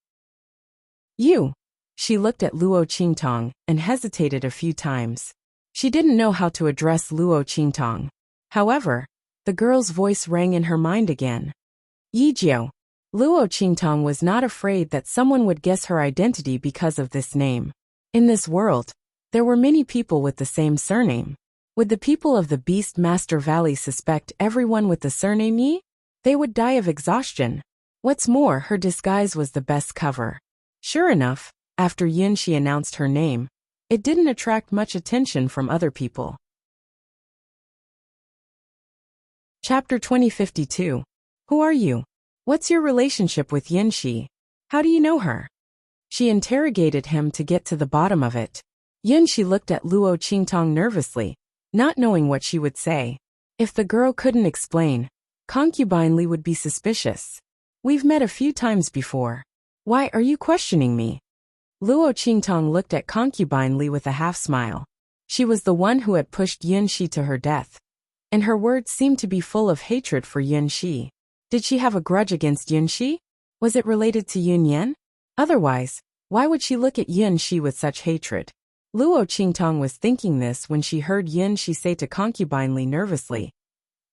You. She looked at Luo Qingtong and hesitated a few times. She didn't know how to address Luo Qingtong. However, the girl's voice rang in her mind again. Yijiao. Luo Qingtong was not afraid that someone would guess her identity because of this name. In this world, there were many people with the same surname. Would the people of the Beast Master Valley suspect everyone with the surname Yi? They would die of exhaustion. What's more, her disguise was the best cover. Sure enough, after Yunxi announced her name, it didn't attract much attention from other people. Chapter 2052. Who are you? What's your relationship with Yunxi? How do you know her? She interrogated him to get to the bottom of it. Yunxi looked at Luo Qingtong nervously, not knowing what she would say. If the girl couldn't explain, Concubine Li would be suspicious. We've met a few times before. Why are you questioning me? Luo Qingtong looked at Concubine Li with a half-smile. She was the one who had pushed Yunxi to her death, and her words seemed to be full of hatred for Yunxi. Did she have a grudge against Yunxi? Was it related to Yunyan? Otherwise, why would she look at Yunxi with such hatred? Luo Qingtong was thinking this when she heard Yunxi say to Concubine Li nervously,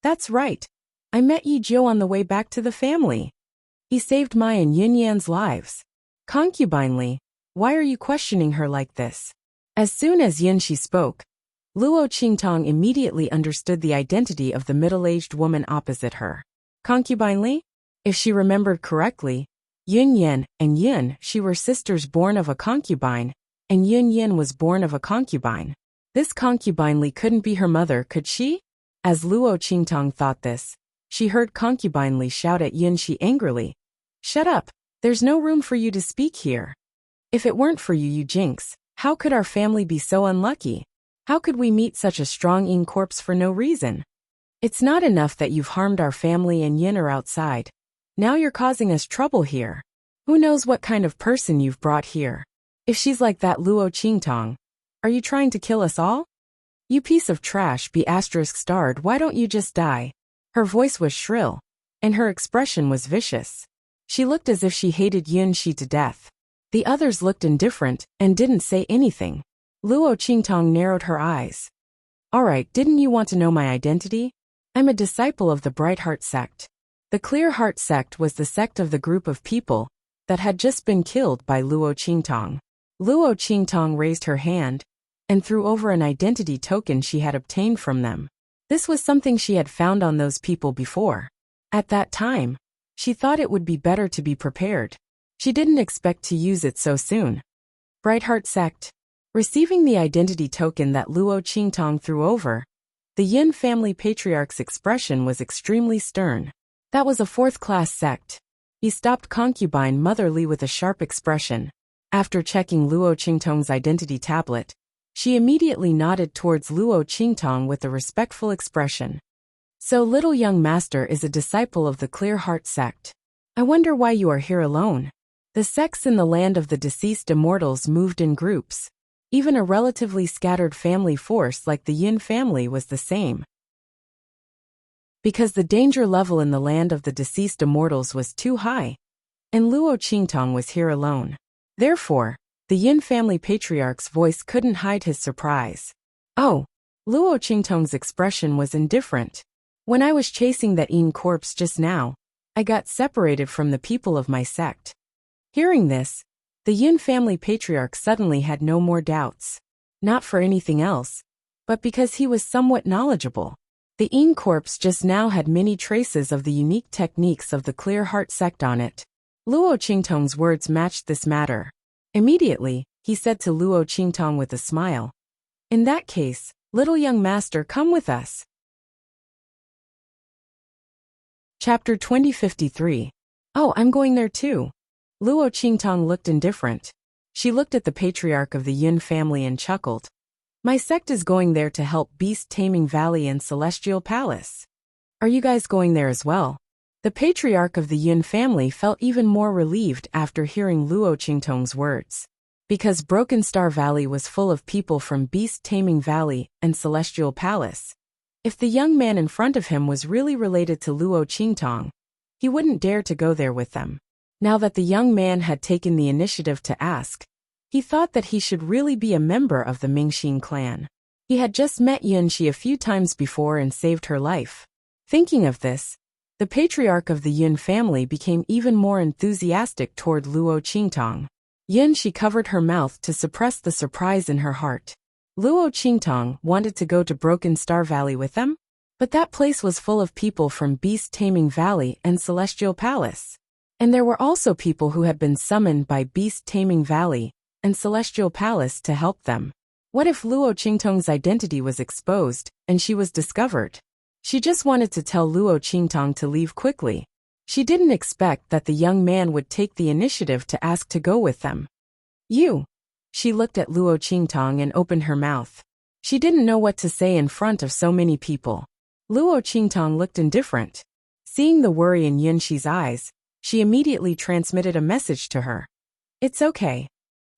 "That's right. I met Yi Zhou on the way back to the family. He saved my and Yunyan's lives." Concubine Li, why are you questioning her like this? As soon as Yunxi spoke, Luo Qingtong immediately understood the identity of the middle-aged woman opposite her. Concubine Li? If she remembered correctly, Yunyan and Yunxi were sisters born of a concubine, and Yunyan was born of a concubine. This Concubine Li couldn't be her mother, could she? As Luo Qingtong thought this, she heard Concubine Li shout at Yunxi angrily, "Shut up, there's no room for you to speak here. If it weren't for you, you jinx, how could our family be so unlucky? How could we meet such a strong Yin corpse for no reason? It's not enough that you've harmed our family and Yin are outside. Now you're causing us trouble here. Who knows what kind of person you've brought here? If she's like that Luo Qingtong, are you trying to kill us all? You piece of trash, B****, why don't you just die?" Her voice was shrill, and her expression was vicious. She looked as if she hated Yunxi to death. The others looked indifferent and didn't say anything. Luo Qingtong narrowed her eyes. "Alright, didn't you want to know my identity? I'm a disciple of the Bright Heart sect." The Clear Heart sect was the sect of the group of people that had just been killed by Luo Qingtong. Luo Qingtong raised her hand and threw over an identity token she had obtained from them. This was something she had found on those people before. At that time, she thought it would be better to be prepared. She didn't expect to use it so soon. Bright Heart sect. Receiving the identity token that Luo Qingtong threw over, the Yin family patriarch's expression was extremely stern. That was a fourth-class sect. He stopped Concubine Mother Li with a sharp expression. After checking Luo Qingtong's identity tablet, she immediately nodded towards Luo Qingtong with a respectful expression. "So little young master is a disciple of the Clear Heart sect. I wonder why you are here alone." The sects in the land of the deceased immortals moved in groups. Even a relatively scattered family force like the Yin family was the same. Because the danger level in the land of the deceased immortals was too high, and Luo Qingtong was here alone. Therefore, the Yin family patriarch's voice couldn't hide his surprise. "Oh." Luo Qingtong's expression was indifferent. "When I was chasing that Yin corpse just now, I got separated from the people of my sect." Hearing this, the Yin family patriarch suddenly had no more doubts. Not for anything else, but because he was somewhat knowledgeable. The Yin corpse just now had many traces of the unique techniques of the Clear Heart sect on it. Luo Qingtong's words matched this matter. Immediately, he said to Luo Qingtong with a smile, "In that case, little young master, come with us." Chapter 2053. "Oh, I'm going there too." Luo Qingtong looked indifferent. She looked at the patriarch of the Yin family and chuckled. "My sect is going there to help Beast Taming Valley and Celestial Palace. Are you guys going there as well?" The patriarch of the Yin family felt even more relieved after hearing Luo Qingtong's words. Because Broken Star Valley was full of people from Beast Taming Valley and Celestial Palace. If the young man in front of him was really related to Luo Qingtong, he wouldn't dare to go there with them. Now that the young man had taken the initiative to ask, he thought that he should really be a member of the Mingxin clan. He had just met Yunxi a few times before and saved her life. Thinking of this, the patriarch of the Yin family became even more enthusiastic toward Luo Qingtong. Yunxi covered her mouth to suppress the surprise in her heart. Luo Qingtong wanted to go to Broken Star Valley with them? But that place was full of people from Beast Taming Valley and Celestial Palace. And there were also people who had been summoned by Beast Taming Valley and Celestial Palace to help them. What if Luo Qingtong's identity was exposed and she was discovered? She just wanted to tell Luo Qingtong to leave quickly. She didn't expect that the young man would take the initiative to ask to go with them. You. She looked at Luo Qingtong and opened her mouth. She didn't know what to say in front of so many people. Luo Qingtong looked indifferent. Seeing the worry in Yunxi's eyes, she immediately transmitted a message to her. It's okay.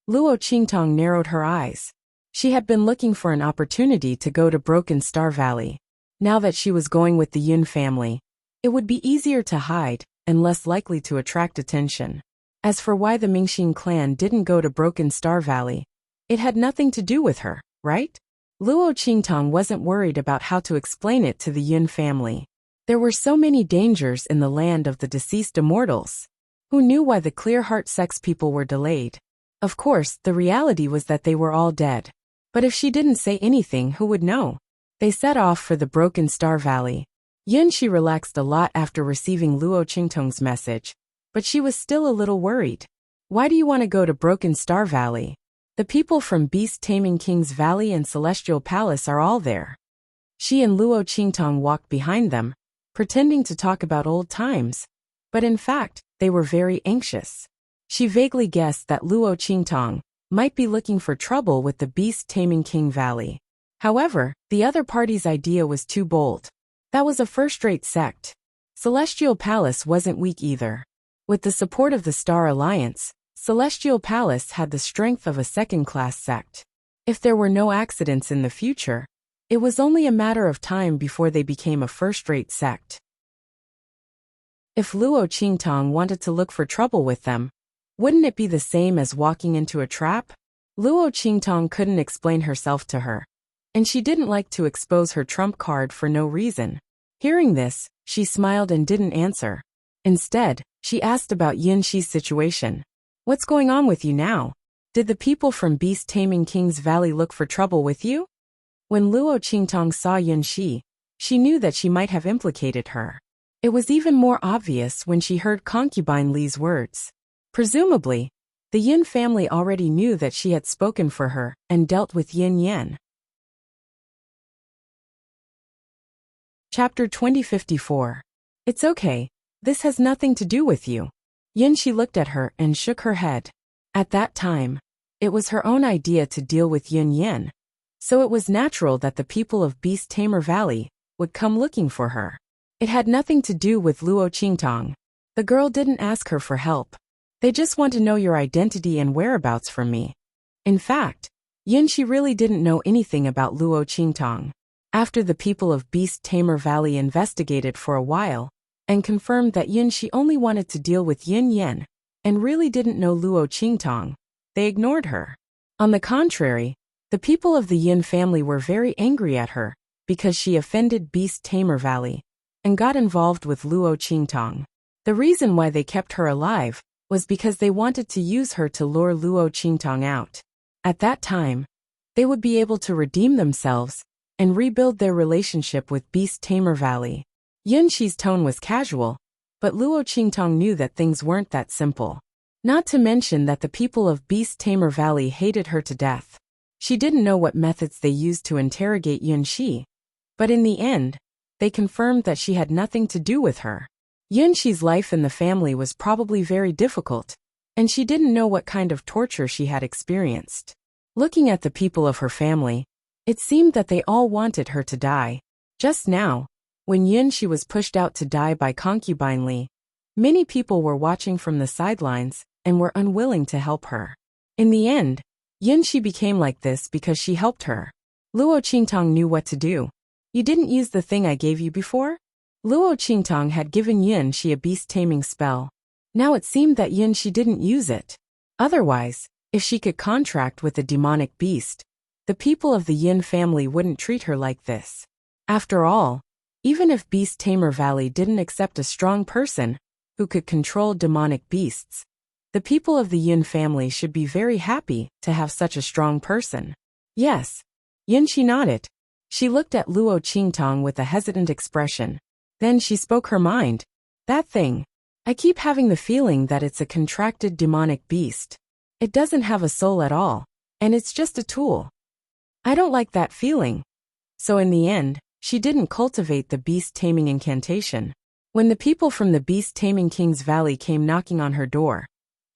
Luo Qingtong narrowed her eyes. She had been looking for an opportunity to go to Broken Star Valley. Now that she was going with the Yun family, it would be easier to hide and less likely to attract attention. As for why the Mingxin clan didn't go to Broken Star Valley, it had nothing to do with her, right? Luo Qingtong wasn't worried about how to explain it to the Yun family. There were so many dangers in the land of the deceased immortals. Who knew why the clear heart sex people were delayed? Of course, the reality was that they were all dead. But if she didn't say anything, who would know? They set off for the Broken Star Valley. Yunxi relaxed a lot after receiving Luo Qingtong's message, but she was still a little worried. Why do you want to go to Broken Star Valley? The people from Beast Taming King's Valley and Celestial Palace are all there. She and Luo Qingtong walked behind them, pretending to talk about old times. But in fact, they were very anxious. She vaguely guessed that Luo Qingtong might be looking for trouble with the Beast Taming King Valley. However, the other party's idea was too bold. That was a first-rate sect. Celestial Palace wasn't weak either. With the support of the Star Alliance, Celestial Palace had the strength of a second-class sect. If there were no accidents in the future, it was only a matter of time before they became a first-rate sect. If Luo Qingtong wanted to look for trouble with them, wouldn't it be the same as walking into a trap? Luo Qingtong couldn't explain herself to her, and she didn't like to expose her trump card for no reason. Hearing this, she smiled and didn't answer. Instead, she asked about Yunxi's situation. What's going on with you now? Did the people from Beast Taming King's Valley look for trouble with you? When Luo Qingtong saw Yunxi, she knew that she might have implicated her. It was even more obvious when she heard concubine Li's words. Presumably, the Yin family already knew that she had spoken for her and dealt with Yin Yan. Chapter 2054. It's okay. This has nothing to do with you. Yunxi looked at her and shook her head. At that time, it was her own idea to deal with Yin Yan, so it was natural that the people of Beast Tamer Valley would come looking for her. It had nothing to do with Luo Qingtong. The girl didn't ask her for help. They just want to know your identity and whereabouts from me. In fact, Yunxi really didn't know anything about Luo Qingtong. After the people of Beast Tamer Valley investigated for a while and confirmed that Yunxi only wanted to deal with Yin Yan and really didn't know Luo Qingtong, they ignored her. On the contrary, the people of the Yin family were very angry at her because she offended Beast Tamer Valley and got involved with Luo Qingtong. The reason why they kept her alive was because they wanted to use her to lure Luo Qingtong out. At that time, they would be able to redeem themselves and rebuild their relationship with Beast Tamer Valley. Yunxi's tone was casual, but Luo Qingtong knew that things weren't that simple. Not to mention that the people of Beast Tamer Valley hated her to death. She didn't know what methods they used to interrogate Yunxi, but in the end, they confirmed that she had nothing to do with her. Yunxi's life in the family was probably very difficult, and she didn't know what kind of torture she had experienced. Looking at the people of her family, it seemed that they all wanted her to die. Just now, when Yunxi was pushed out to die by concubine Li, many people were watching from the sidelines and were unwilling to help her. In the end, Yunxi became like this because she helped her. Luo Qingtong knew what to do. You didn't use the thing I gave you before? Luo Qingtong had given Yunxi a beast-taming spell. Now it seemed that Yunxi didn't use it. Otherwise, if she could contract with a demonic beast, the people of the Yin family wouldn't treat her like this. After all, even if Beast Tamer Valley didn't accept a strong person who could control demonic beasts, the people of the Yin family should be very happy to have such a strong person. Yes. Yunxi nodded. She looked at Luo Qingtong with a hesitant expression. Then she spoke her mind. That thing. I keep having the feeling that it's a contracted demonic beast. It doesn't have a soul at all, and it's just a tool. I don't like that feeling. So in the end, she didn't cultivate the beast-taming incantation. When the people from the Beast Taming King's Valley came knocking on her door,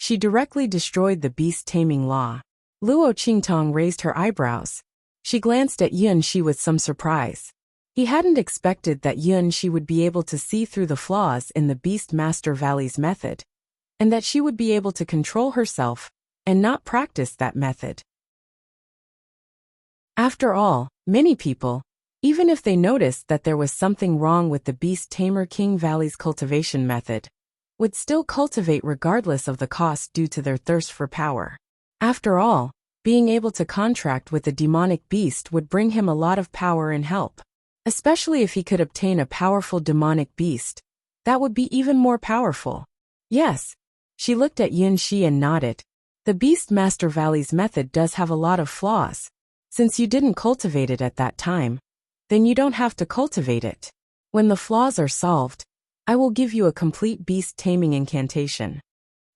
She directly destroyed the beast-taming law. Luo Qingtong raised her eyebrows. She glanced at Yun Shi with some surprise. He hadn't expected that Yun Shi would be able to see through the flaws in the Beast Master Valley's method, and that she would be able to control herself and not practice that method. After all, many people, even if they noticed that there was something wrong with the Beast Tamer King Valley's cultivation method, would still cultivate regardless of the cost due to their thirst for power. After all, being able to contract with a demonic beast would bring him a lot of power and help. Especially if he could obtain a powerful demonic beast, that would be even more powerful. Yes. She looked at Yun Shi and nodded. The Beast Master Valley's method does have a lot of flaws. Since you didn't cultivate it at that time, then you don't have to cultivate it. When the flaws are solved, I will give you a complete beast taming incantation.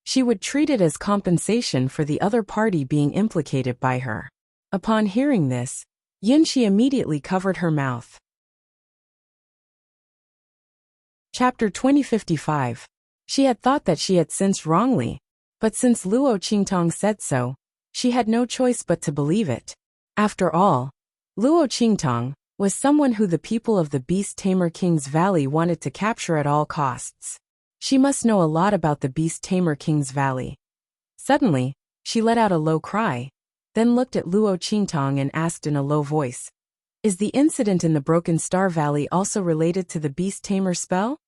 She would treat it as compensation for the other party being implicated by her. Upon hearing this, Yun Shi immediately covered her mouth. Chapter 2055. She had thought that she had sensed wrongly, but since Luo Qingtong said so, she had no choice but to believe it. After all, Luo Qingtong was someone who the people of the Beast Tamer King's Valley wanted to capture at all costs. She must know a lot about the Beast Tamer King's Valley. Suddenly, she let out a low cry, then looked at Luo Qingtong and asked in a low voice, "Is the incident in the Broken Star Valley also related to the Beast Tamer spell?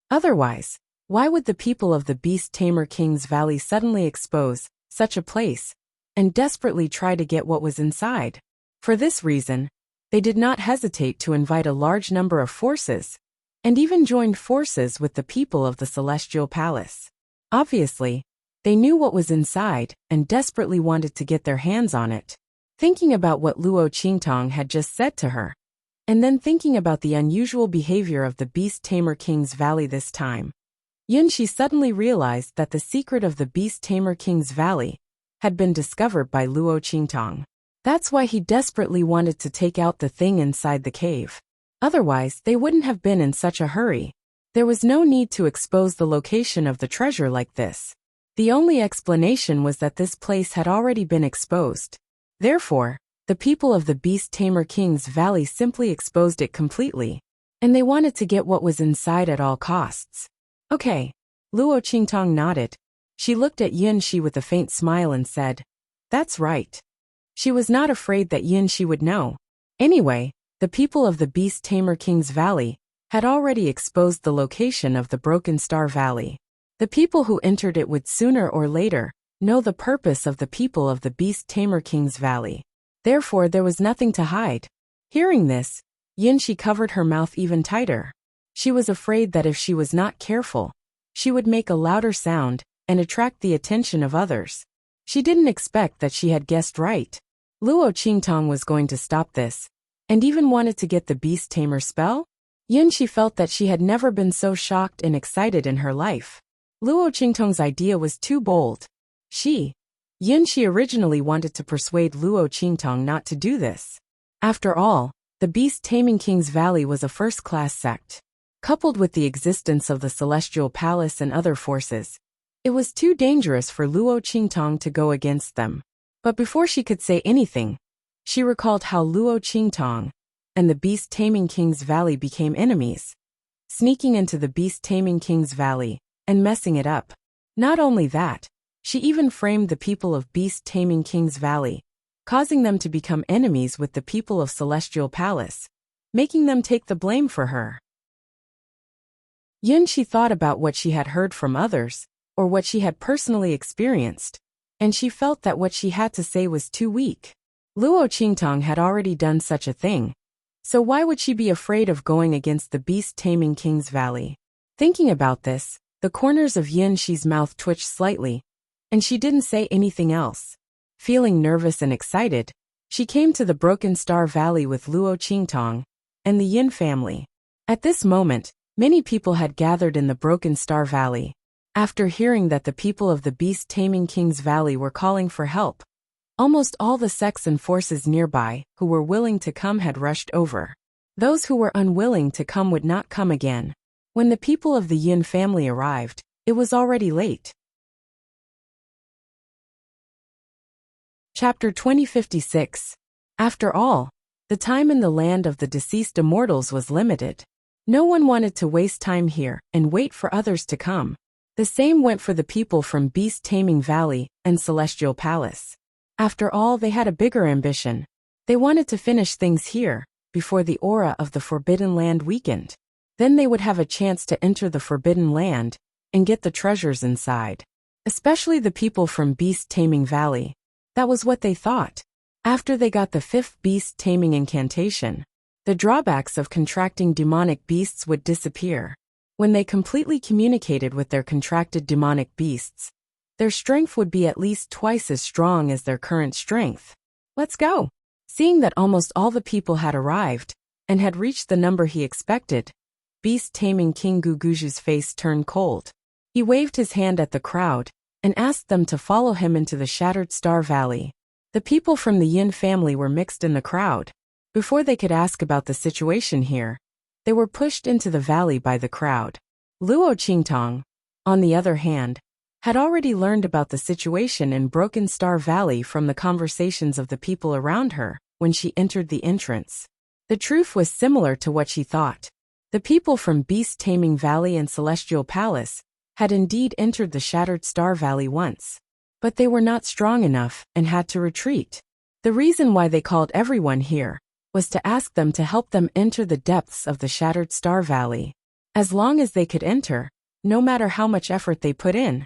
Otherwise, why would the people of the Beast Tamer King's Valley suddenly expose such a place and desperately try to get what was inside? For this reason, they did not hesitate to invite a large number of forces, and even joined forces with the people of the Celestial Palace. Obviously, they knew what was inside and desperately wanted to get their hands on it. Thinking about what Luo Qingtong had just said to her, and then thinking about the unusual behavior of the Beast Tamer King's Valley this time, Yun Shi suddenly realized that the secret of the Beast Tamer King's Valley had been discovered by Luo Qingtong. That's why he desperately wanted to take out the thing inside the cave. Otherwise, they wouldn't have been in such a hurry. There was no need to expose the location of the treasure like this. The only explanation was that this place had already been exposed. Therefore, the people of the Beast Tamer King's Valley simply exposed it completely, and they wanted to get what was inside at all costs. Okay. Luo Qingtong nodded. She looked at Yun Shi with a faint smile and said, "That's right." She was not afraid that Yun Shi would know. Anyway, the people of the Beast Tamer King's Valley had already exposed the location of the Broken Star Valley. The people who entered it would sooner or later know the purpose of the people of the Beast Tamer King's Valley. Therefore, there was nothing to hide. Hearing this, Yun Shi covered her mouth even tighter. She was afraid that if she was not careful, she would make a louder sound and attract the attention of others. She didn't expect that she had guessed right. Luo Qingtong was going to stop this, and even wanted to get the Beast Tamer spell? Yun Shi felt that she had never been so shocked and excited in her life. Luo Qingtong's idea was too bold. Yun Shi originally wanted to persuade Luo Qingtong not to do this. After all, the Beast Taming King's Valley was a first-class sect. Coupled with the existence of the Celestial Palace and other forces, it was too dangerous for Luo Qingtong to go against them. But before she could say anything, she recalled how Luo Qingtong and the Beast Taming King's Valley became enemies, sneaking into the Beast Taming King's Valley and messing it up. Not only that, she even framed the people of Beast Taming King's Valley, causing them to become enemies with the people of Celestial Palace, making them take the blame for her. Yun Shi thought about what she had heard from others, or what she had personally experienced, and she felt that what she had to say was too weak. Luo Qingtong had already done such a thing, so why would she be afraid of going against the Beast Taming King's Valley? Thinking about this, the corners of Yun Shi's mouth twitched slightly, and she didn't say anything else. Feeling nervous and excited, she came to the Broken Star Valley with Luo Qingtong and the Yin family. At this moment, many people had gathered in the Broken Star Valley. After hearing that the people of the Beast Taming King's Valley were calling for help, almost all the sects and forces nearby who were willing to come had rushed over. Those who were unwilling to come would not come again. When the people of the Yin family arrived, it was already late. Chapter 2056. After all, the time in the land of the deceased immortals was limited. No one wanted to waste time here and wait for others to come. The same went for the people from Beast Taming Valley and Celestial Palace. After all, they had a bigger ambition. They wanted to finish things here, before the aura of the Forbidden Land weakened. Then they would have a chance to enter the Forbidden Land and get the treasures inside. Especially the people from Beast Taming Valley. That was what they thought. After they got the 5th beast taming incantation, the drawbacks of contracting demonic beasts would disappear. When they completely communicated with their contracted demonic beasts, their strength would be at least twice as strong as their current strength. Let's go! Seeing that almost all the people had arrived, and had reached the number he expected, Beast Taming King Guguju's face turned cold. He waved his hand at the crowd, and asked them to follow him into the Shattered Star Valley. The people from the Yin family were mixed in the crowd. Before they could ask about the situation here, they were pushed into the valley by the crowd. Luo Qingtong, on the other hand, had already learned about the situation in Broken Star Valley from the conversations of the people around her when she entered the entrance. The truth was similar to what she thought. The people from Beast Taming Valley and Celestial Palace had indeed entered the Shattered Star Valley once. But they were not strong enough and had to retreat. The reason why they called everyone here was to ask them to help them enter the depths of the Shattered Star Valley. As long as they could enter, no matter how much effort they put in,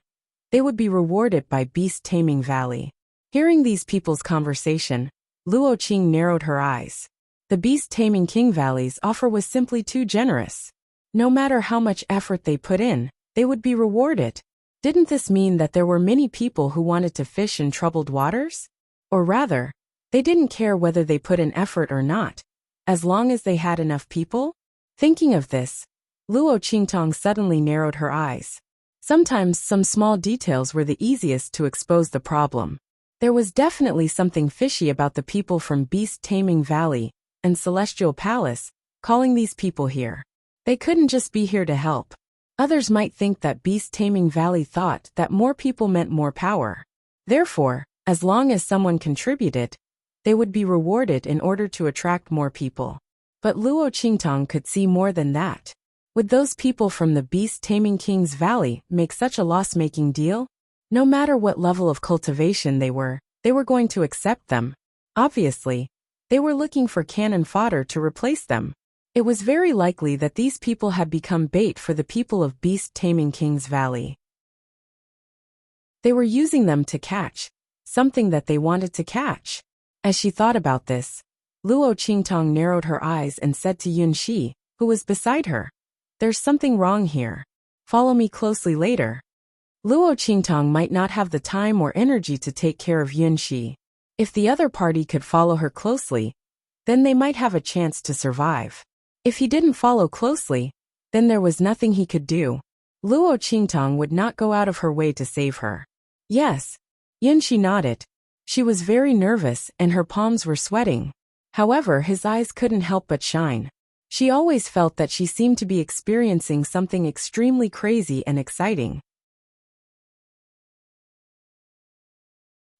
they would be rewarded by Beast Taming Valley. Hearing these people's conversation, Luo Qing narrowed her eyes. The Beast Taming King Valley's offer was simply too generous. No matter how much effort they put in, they would be rewarded. Didn't this mean that there were many people who wanted to fish in troubled waters? Or rather, they didn't care whether they put in effort or not, as long as they had enough people? Thinking of this, Luo Qingtong suddenly narrowed her eyes. Sometimes some small details were the easiest to expose the problem. There was definitely something fishy about the people from Beast Taming Valley and Celestial Palace calling these people here. They couldn't just be here to help. Others might think that Beast Taming Valley thought that more people meant more power. Therefore, as long as someone contributed, they would be rewarded in order to attract more people. But Luo Qingtong could see more than that. Would those people from the Beast Taming King's Valley make such a loss-making deal? No matter what level of cultivation they were going to accept them. Obviously, they were looking for cannon fodder to replace them. It was very likely that these people had become bait for the people of Beast Taming King's Valley. They were using them to catch something that they wanted to catch. As she thought about this, Luo Qingtong narrowed her eyes and said to Yun Shi, who was beside her, "There's something wrong here. Follow me closely later." Luo Qingtong might not have the time or energy to take care of Yun Shi. If the other party could follow her closely, then they might have a chance to survive. If he didn't follow closely, then there was nothing he could do. Luo Qingtong would not go out of her way to save her. Yes. Yun Shi nodded. She was very nervous and her palms were sweating. However, his eyes couldn't help but shine. She always felt that she seemed to be experiencing something extremely crazy and exciting.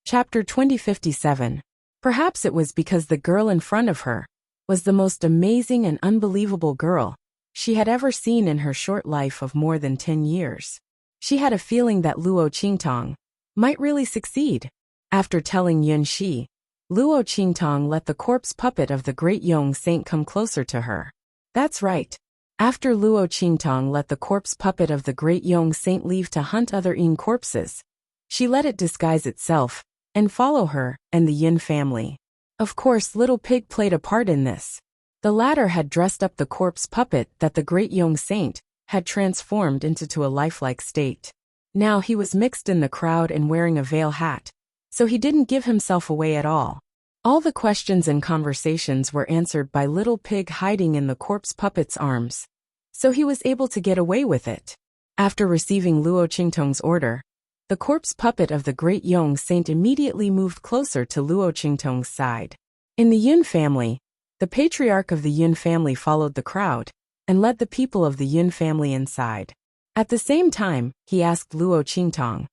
Chapter 2057. Perhaps it was because the girl in front of her was the most amazing and unbelievable girl she had ever seen in her short life of more than 10 years. She had a feeling that Luo Qingtong might really succeed. After telling Yun Shi, Luo Qingtong let the corpse puppet of the Great Yong Saint come closer to her. That's right. After Luo Qingtong let the corpse puppet of the Great Yong Saint leave to hunt other Yin corpses, she let it disguise itself and follow her and the Yin family. Of course, Little Pig played a part in this. The latter had dressed up the corpse puppet that the Great Yong Saint had transformed into a lifelike state. Now he was mixed in the crowd and wearing a veil hat, so he didn't give himself away at all. All the questions and conversations were answered by Little Pig hiding in the corpse puppet's arms, so he was able to get away with it. After receiving Luo Qingtong's order, the corpse puppet of the Great Yong Saint immediately moved closer to Luo Qingtong's side. In the Yun family, the patriarch of the Yun family followed the crowd and led the people of the Yun family inside. At the same time, he asked Luo Qingtong,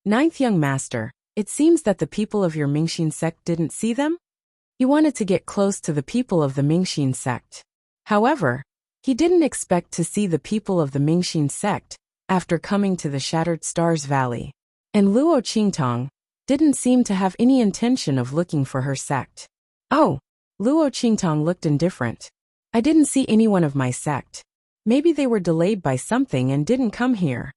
"Ninth young master, It seems that the people of your Mingxin sect didn't see them? He wanted to get close to the people of the Mingxin sect. However, he didn't expect to see the people of the Mingxin sect after coming to the Shattered Stars Valley. And Luo Qingtong didn't seem to have any intention of looking for her sect. Oh, Luo Qingtong looked indifferent. I didn't see anyone of my sect. Maybe they were delayed by something and didn't come here.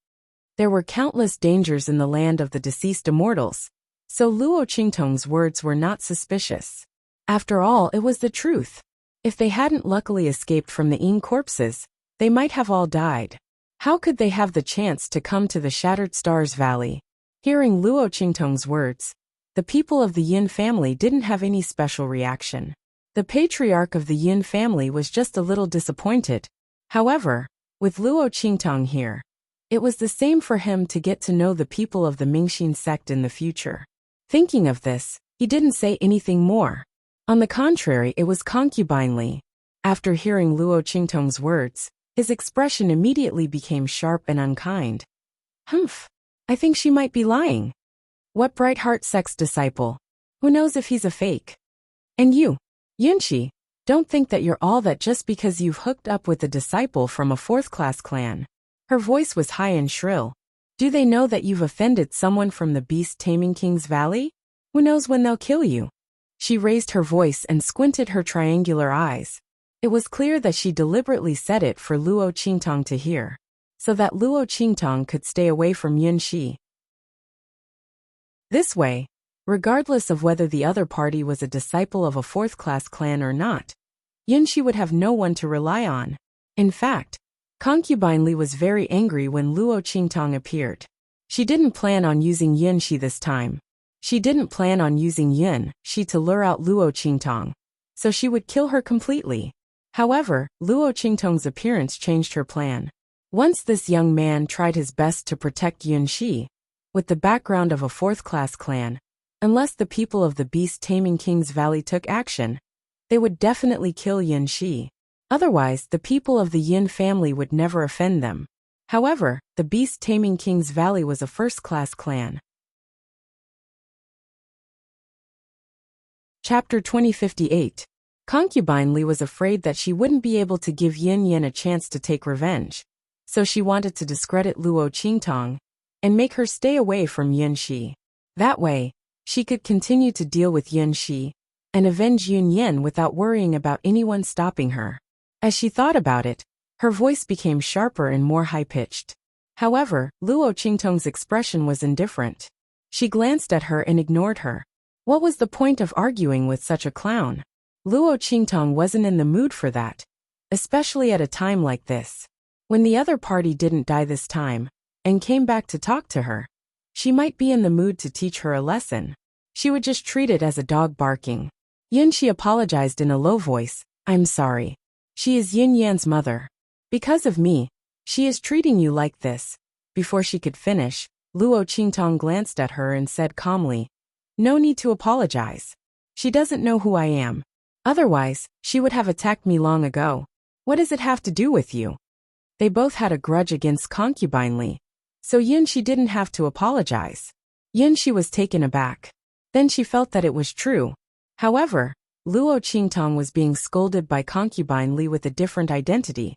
There were countless dangers in the land of the deceased immortals, so Luo Qingtong's words were not suspicious. After all, it was the truth. If they hadn't luckily escaped from the Ying corpses, they might have all died. How could they have the chance to come to the Shattered Stars Valley? Hearing Luo Qingtong's words, the people of the Yin family didn't have any special reaction. The patriarch of the Yin family was just a little disappointed. However, with Luo Qingtong here, it was the same for him to get to know the people of the Mingxin sect in the future. Thinking of this, he didn't say anything more. On the contrary, it was Concubine Li. After hearing Luo Qingtong's words, his expression immediately became sharp and unkind. Humph. I think she might be lying. What bright heart sex disciple? Who knows if he's a fake? And you, Yunshi, don't think that you're all that just because you've hooked up with a disciple from a fourth-class clan. Her voice was high and shrill. Do they know that you've offended someone from the Beast Taming King's Valley? Who knows when they'll kill you? She raised her voice and squinted her triangular eyes. It was clear that she deliberately said it for Luo Qingtong to hear, so that Luo Qingtong could stay away from Yunshi. This way, regardless of whether the other party was a disciple of a fourth-class clan or not, Yunshi would have no one to rely on. In fact, Concubine Li was very angry when Luo Qingtong appeared. She didn't plan on using Yunshi this time. She didn't plan on using Yunshi to lure out Luo Qingtong, so she would kill her completely. However, Luo Qingtong's appearance changed her plan. Once this young man tried his best to protect Yunshi, with the background of a fourth-class clan, unless the people of the Beast Taming King's Valley took action, they would definitely kill Yunshi. Otherwise, the people of the Yin family would never offend them. However, the Beast Taming King's Valley was a first-class clan. Chapter 2058. Concubine Li was afraid that she wouldn't be able to give Yin Yin a chance to take revenge, so she wanted to discredit Luo Qingtong and make her stay away from Yunshi. That way, she could continue to deal with Yunshi and avenge Yun Yin without worrying about anyone stopping her. As she thought about it, her voice became sharper and more high-pitched. However, Luo Qingtong's expression was indifferent. She glanced at her and ignored her. What was the point of arguing with such a clown? Luo Qingtong wasn't in the mood for that, especially at a time like this. When the other party didn't die this time, and came back to talk to her, she might be in the mood to teach her a lesson. She would just treat it as a dog barking. Yunshi apologized in a low voice. I'm sorry. She is Yin Yan's mother. Because of me, she is treating you like this. Before she could finish, Luo Qingtong glanced at her and said calmly, no need to apologize. She doesn't know who I am. Otherwise, she would have attacked me long ago. What does it have to do with you? They both had a grudge against Concubine Li, so Yunshi didn't have to apologize. Yunshi was taken aback. Then she felt that it was true. However, Luo Qingtong was being scolded by Concubine Li with a different identity,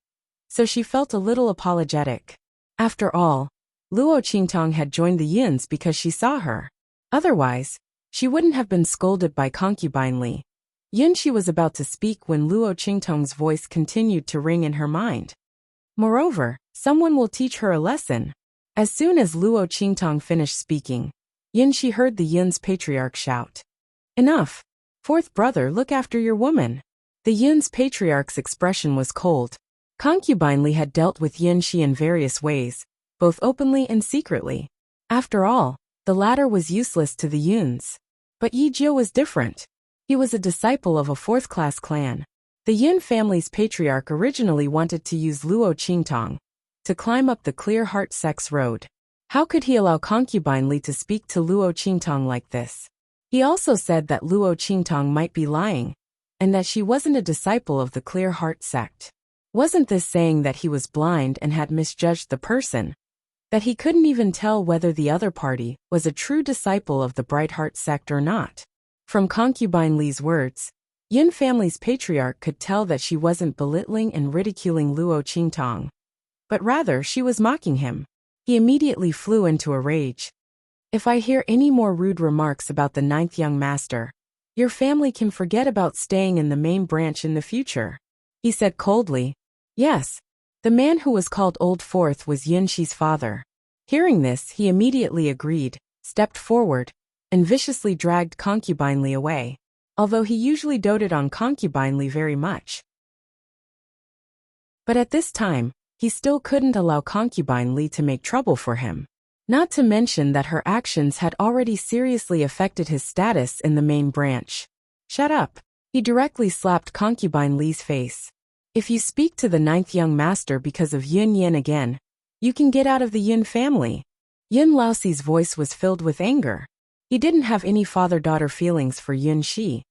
so she felt a little apologetic. After all, Luo Qingtong had joined the Yins because she saw her. Otherwise, she wouldn't have been scolded by Concubine Li. Yunshi was about to speak when Luo Qingtong's voice continued to ring in her mind. Moreover, someone will teach her a lesson. As soon as Luo Qingtong finished speaking, Yunshi heard the Yin's patriarch shout, enough! Fourth brother, look after your woman. The Yin's patriarch's expression was cold. Concubine Li had dealt with Yunshi in various ways, both openly and secretly. After all, the latter was useless to the Yins. But Yi Jiu was different. He was a disciple of a fourth-class clan. The Yin family's patriarch originally wanted to use Luo Qingtong to climb up the clear heart sex road. How could he allow Concubine Li to speak to Luo Qingtong like this? He also said that Luo Qingtong might be lying, and that she wasn't a disciple of the Clear Heart sect. Wasn't this saying that he was blind and had misjudged the person? that he couldn't even tell whether the other party was a true disciple of the Bright Heart sect or not. From Concubine Li's words, Yun family's patriarch could tell that she wasn't belittling and ridiculing Luo Qingtong, but rather she was mocking him. He immediately flew into a rage. If I hear any more rude remarks about the ninth young master, your family can forget about staying in the main branch in the future, he said coldly. Yes, the man who was called Old Fourth was Yin Shi's father. Hearing this, he immediately agreed, stepped forward, and viciously dragged Concubine Li away, although he usually doted on Concubine Li very much. But at this time, he still couldn't allow Concubine Li to make trouble for him. Not to mention that her actions had already seriously affected his status in the main branch. Shut up. He directly slapped Concubine Li's face. If you speak to the ninth young master because of Yun Yin again, you can get out of the Yun family. Yun Laoxi's voice was filled with anger. He didn't have any father-daughter feelings for Yun Shi,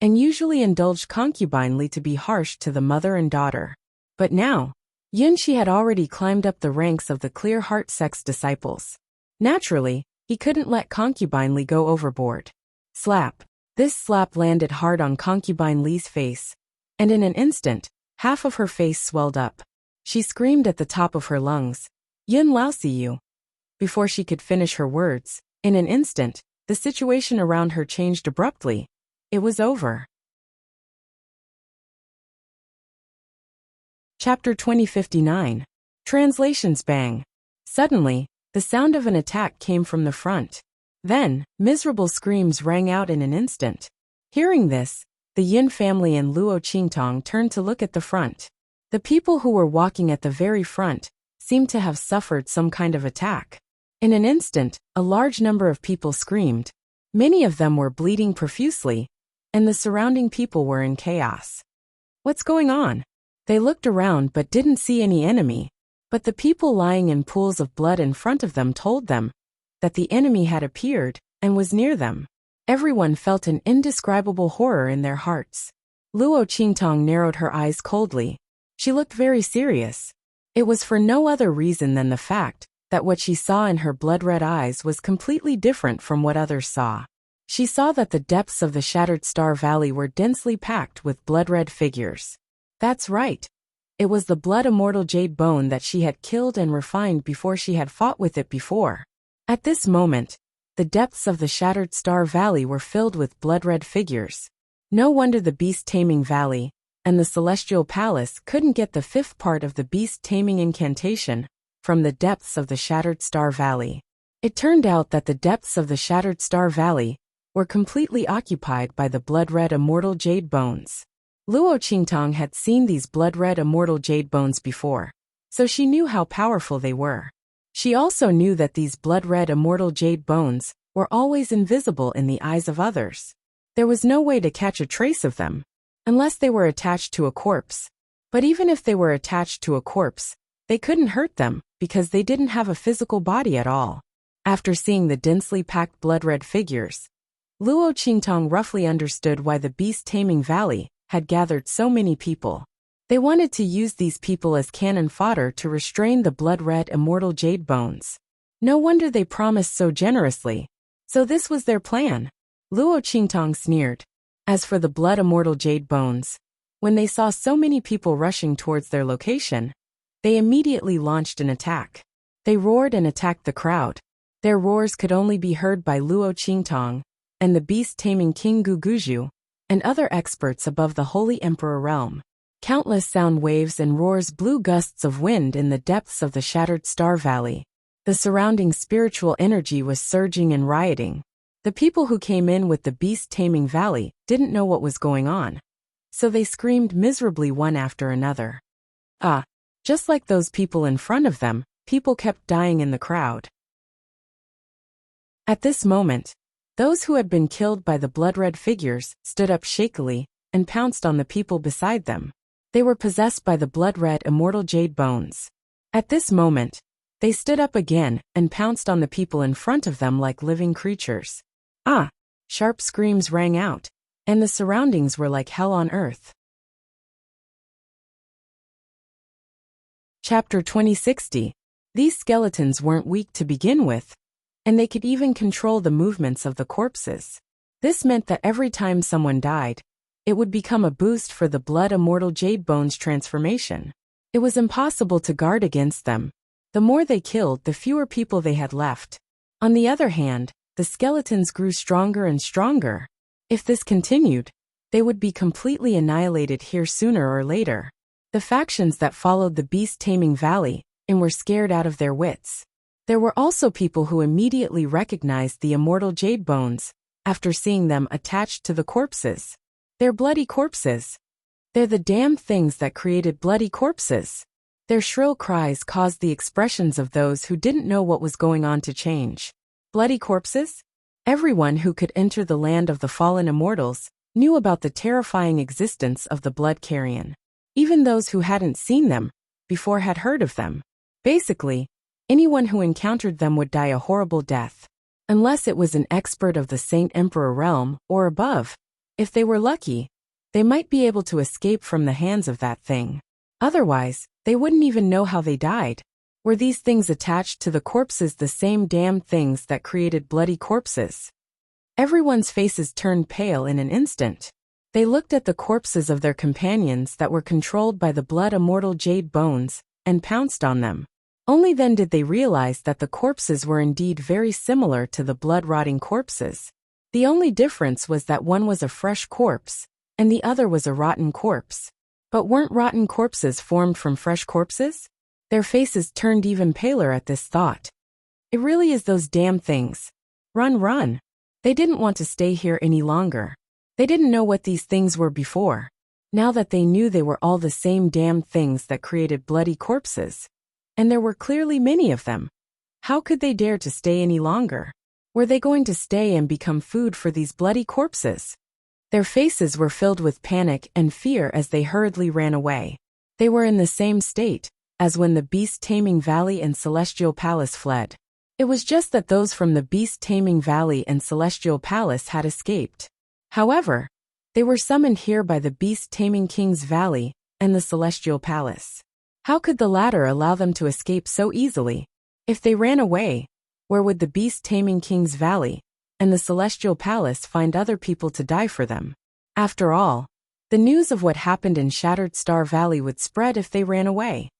and usually indulged Concubine Li to be harsh to the mother and daughter. But now, Yun Shi had already climbed up the ranks of the Clear Heart sect's disciples. Naturally, he couldn't let Concubine Li go overboard. Slap. This slap landed hard on Concubine Li's face, and in an instant, half of her face swelled up. She screamed at the top of her lungs, Yun Laoxi you. Before she could finish her words, in an instant, the situation around her changed abruptly. It was over. Chapter 2059. Translations bang. Suddenly, the sound of an attack came from the front. Then, miserable screams rang out in an instant. Hearing this, the Yin family and Luo Qingtong turned to look at the front. The people who were walking at the very front seemed to have suffered some kind of attack. In an instant, a large number of people screamed. Many of them were bleeding profusely, and the surrounding people were in chaos. What's going on? They looked around but didn't see any enemy. But the people lying in pools of blood in front of them told them that the enemy had appeared and was near them. Everyone felt an indescribable horror in their hearts. Luo Qingtong narrowed her eyes coldly. She looked very serious. It was for no other reason than the fact that what she saw in her blood-red eyes was completely different from what others saw. She saw that the depths of the Shattered Star Valley were densely packed with blood-red figures. That's right. It was the blood immortal jade bone that she had killed and refined before she had fought with it before. At this moment, the depths of the Shattered Star Valley were filled with blood-red figures. No wonder the beast-taming valley and the Celestial Palace couldn't get the fifth part of the beast-taming incantation from the depths of the Shattered Star Valley. It turned out that the depths of the Shattered Star Valley were completely occupied by the blood-red immortal jade bones. Luo Qingtong had seen these blood-red immortal jade bones before, so she knew how powerful they were. She also knew that these blood-red immortal jade bones were always invisible in the eyes of others. There was no way to catch a trace of them, unless they were attached to a corpse. But even if they were attached to a corpse, they couldn't hurt them because they didn't have a physical body at all. After seeing the densely packed blood-red figures, Luo Qingtong roughly understood why the beast-taming valley had gathered so many people. They wanted to use these people as cannon fodder to restrain the blood-red immortal jade bones. No wonder they promised so generously. So this was their plan. Luo Qingtong sneered. As for the blood immortal jade bones, when they saw so many people rushing towards their location, they immediately launched an attack. They roared and attacked the crowd. Their roars could only be heard by Luo Qingtong and the beast-taming King Guguju, and other experts above the Holy Emperor realm. Countless sound waves and roars blew gusts of wind in the depths of the Shattered Star Valley. The surrounding spiritual energy was surging and rioting. The people who came in with the beast-taming valley didn't know what was going on, so they screamed miserably one after another. Just like those people in front of them, people kept dying in the crowd. At this moment, those who had been killed by the blood-red figures stood up shakily and pounced on the people beside them. They were possessed by the blood-red immortal jade bones. At this moment, they stood up again and pounced on the people in front of them like living creatures. Sharp screams rang out, and the surroundings were like hell on earth. Chapter 2060. These skeletons weren't weak to begin with, and they could even control the movements of the corpses. This meant that every time someone died, it would become a boost for the blood immortal jade bones transformation. It was impossible to guard against them. The more they killed, the fewer people they had left. On the other hand, the skeletons grew stronger and stronger. If this continued, they would be completely annihilated here sooner or later. The factions that followed the beast-taming valley and were scared out of their wits. There were also people who immediately recognized the immortal jade bones after seeing them attached to the corpses. They're bloody corpses. They're the damn things that created bloody corpses. Their shrill cries caused the expressions of those who didn't know what was going on to change. Bloody corpses? Everyone who could enter the land of the fallen immortals knew about the terrifying existence of the blood carrion. Even those who hadn't seen them before had heard of them. Basically, anyone who encountered them would die a horrible death. Unless it was an expert of the Saint Emperor realm or above. If they were lucky, they might be able to escape from the hands of that thing. Otherwise, they wouldn't even know how they died. Were these things attached to the corpses the same damn things that created bloody corpses? Everyone's faces turned pale in an instant. They looked at the corpses of their companions that were controlled by the blood immortal jade bones and pounced on them. Only then did they realize that the corpses were indeed very similar to the blood-rotting corpses. The only difference was that one was a fresh corpse, and the other was a rotten corpse. But weren't rotten corpses formed from fresh corpses? Their faces turned even paler at this thought. It really is those damn things. Run, run. They didn't want to stay here any longer. They didn't know what these things were before. Now that they knew they were all the same damn things that created bloody corpses. And there were clearly many of them. How could they dare to stay any longer? Were they going to stay and become food for these bloody corpses? Their faces were filled with panic and fear as they hurriedly ran away. They were in the same state as when the beast-taming valley and celestial palace fled. It was just that those from the beast-taming valley and celestial palace had escaped. However, they were summoned here by the beast-taming king's valley and the celestial palace. How could the latter allow them to escape so easily? If they ran away, where would the beast-taming king's valley and the celestial palace find other people to die for them? After all, the news of what happened in Shattered Star Valley would spread if they ran away.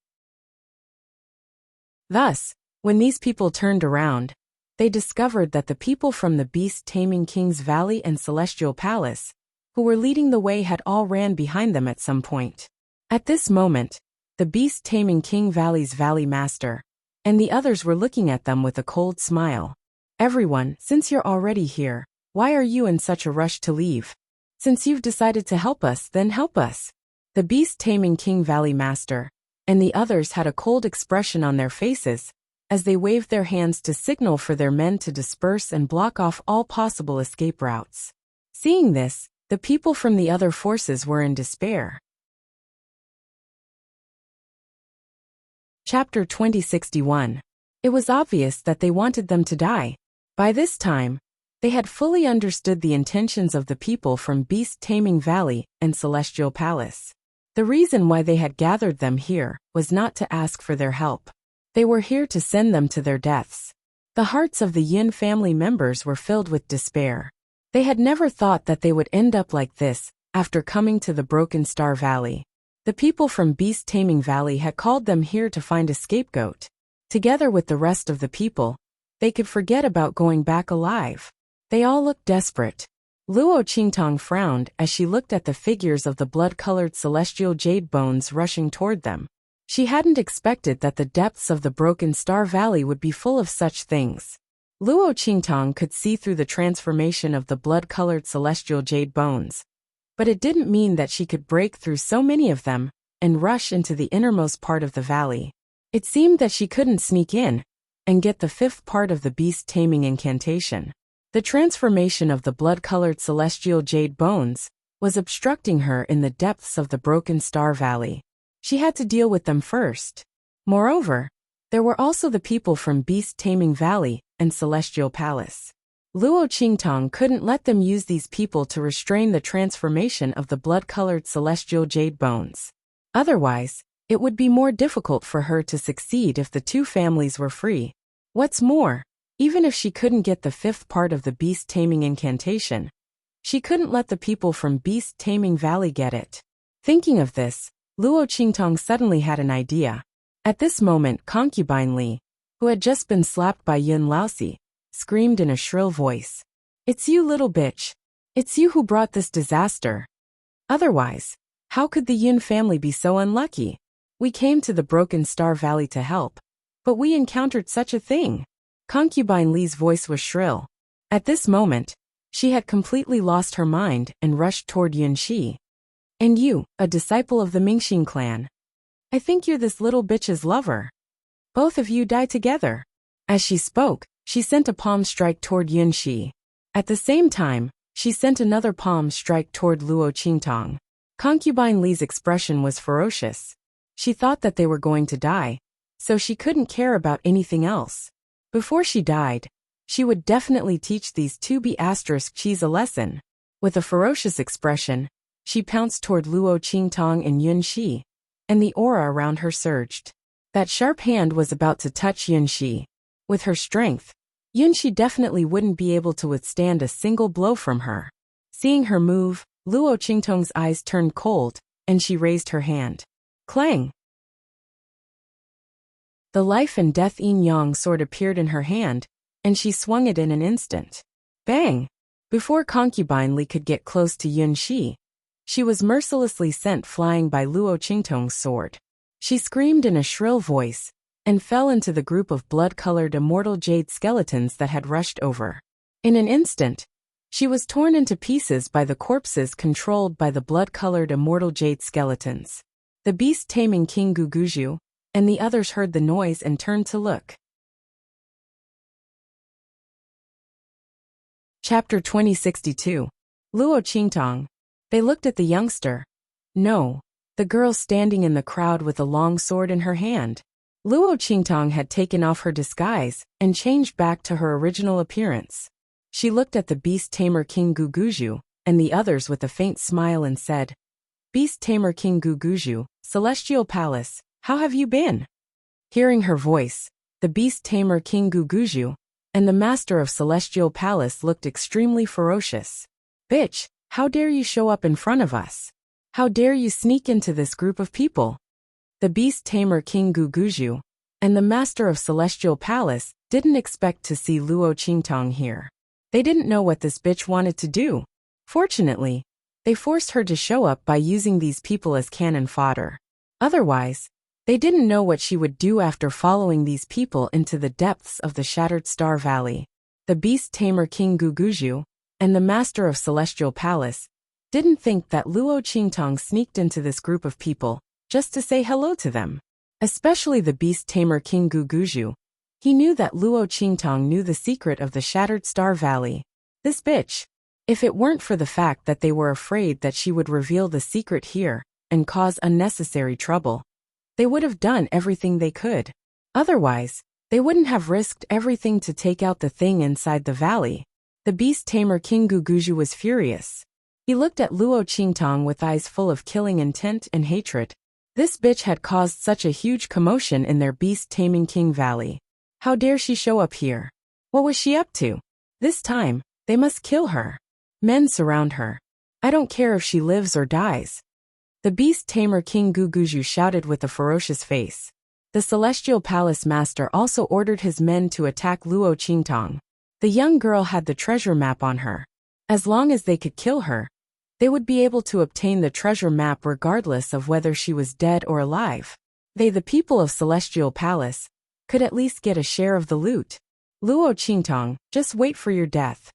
Thus, when these people turned around, they discovered that the people from the beast-taming king's valley and celestial palace, who were leading the way, had all ran behind them at some point. At this moment, the beast-taming king valley's valley master and the others were looking at them with a cold smile. Everyone, since you're already here, why are you in such a rush to leave? Since you've decided to help us, then help us. The beast-taming king valley master and the others had a cold expression on their faces as they waved their hands to signal for their men to disperse and block off all possible escape routes. Seeing this, the people from the other forces were in despair. Chapter 2061. It was obvious that they wanted them to die. By this time, they had fully understood the intentions of the people from Beast-Taming Valley and Celestial Palace. The reason why they had gathered them here was not to ask for their help. They were here to send them to their deaths. The hearts of the Yin family members were filled with despair. They had never thought that they would end up like this after coming to the Broken Star Valley. The people from Beast-Taming Valley had called them here to find a scapegoat. Together with the rest of the people, they could forget about going back alive. They all looked desperate. Luo Qingtong frowned as she looked at the figures of the blood-colored celestial jade bones rushing toward them. She hadn't expected that the depths of the Broken Star Valley would be full of such things. Luo Qingtong could see through the transformation of the blood-colored celestial jade bones. But it didn't mean that she could break through so many of them and rush into the innermost part of the valley. It seemed that she couldn't sneak in and get the fifth part of the beast-taming incantation. The transformation of the blood-colored celestial jade bones was obstructing her in the depths of the Broken Star Valley. She had to deal with them first. Moreover, there were also the people from Beast-Taming Valley and Celestial Palace. Luo Qingtong couldn't let them use these people to restrain the transformation of the blood-colored celestial jade bones. Otherwise, It would be more difficult for her to succeed if the two families were free. What's more, even if she couldn't get the fifth part of the beast taming incantation, she couldn't let the people from Beast Taming Valley get it. Thinking of this, Luo Qingtong suddenly had an idea. At this moment, concubine Li, who had just been slapped by Yun Laosi, screamed in a shrill voice. "It's you, little bitch. It's you who brought this disaster. Otherwise, how could the Yun family be so unlucky? We came to the Broken Star Valley to help, but we encountered such a thing." Concubine Li's voice was shrill. At this moment, she had completely lost her mind and rushed toward Yun Shi. "And you, a disciple of the Mingxin clan. I think you're this little bitch's lover. Both of you die together." As she spoke, she sent a palm strike toward Yun Shi. At the same time, she sent another palm strike toward Luo Qingtong. Concubine Li's expression was ferocious. She thought that they were going to die, so she couldn't care about anything else. Before she died, she would definitely teach these two B*****s a lesson. With a ferocious expression, she pounced toward Luo Qingtong and Yun Shi, and the aura around her surged. That sharp hand was about to touch Yun Shi. With her strength, Yun Shi definitely wouldn't be able to withstand a single blow from her. Seeing her move, Luo Qingtong's eyes turned cold, and she raised her hand. Clang! The life and death yin-yang sword appeared in her hand, and she swung it in an instant. Bang! Before concubine Li could get close to Yun Shi, she was mercilessly sent flying by Luo Qingtong's sword. She screamed in a shrill voice, and fell into the group of blood-colored immortal jade skeletons that had rushed over. In an instant, she was torn into pieces by the corpses controlled by the blood-colored immortal jade skeletons. The beast taming King Guguju and the others heard the noise and turned to look. Chapter 2062. Luo Qingtong. They looked at the youngster. No, the girl standing in the crowd with a long sword in her hand. Luo Qingtong had taken off her disguise and changed back to her original appearance. She looked at the beast tamer King Guguju and the others with a faint smile and said, "Beast tamer King Guguju, Celestial Palace, how have you been?" Hearing her voice, the beast tamer King Guguju and the master of Celestial Palace looked extremely ferocious. "Bitch, how dare you show up in front of us? How dare you sneak into this group of people?" The beast tamer King Guguju and the master of Celestial Palace didn't expect to see Luo Qingtong here. They didn't know what this bitch wanted to do. Fortunately, they forced her to show up by using these people as cannon fodder. Otherwise, they didn't know what she would do after following these people into the depths of the Shattered Star Valley. The beast tamer King Guguju and the master of Celestial Palace didn't think that Luo Qingtong sneaked into this group of people just to say hello to them. Especially the beast tamer King Guguju. He knew that Luo Qingtong knew the secret of the Shattered Star Valley. This bitch. If it weren't for the fact that they were afraid that she would reveal the secret here and cause unnecessary trouble, they would have done everything they could. Otherwise, they wouldn't have risked everything to take out the thing inside the valley. The beast tamer King Guguju was furious. He looked at Luo Qingtong with eyes full of killing intent and hatred. This bitch had caused such a huge commotion in their beast taming king valley. How dare she show up here? What was she up to? This time, they must kill her. Men surround her. I don't care if she lives or dies. The beast tamer King Guguju shouted with a ferocious face. The Celestial Palace Master also ordered his men to attack Luo Qingtong. The young girl had the treasure map on her. As long as they could kill her, they would be able to obtain the treasure map regardless of whether she was dead or alive. They, the people of Celestial Palace, could at least get a share of the loot. Luo Qingtong, just wait for your death.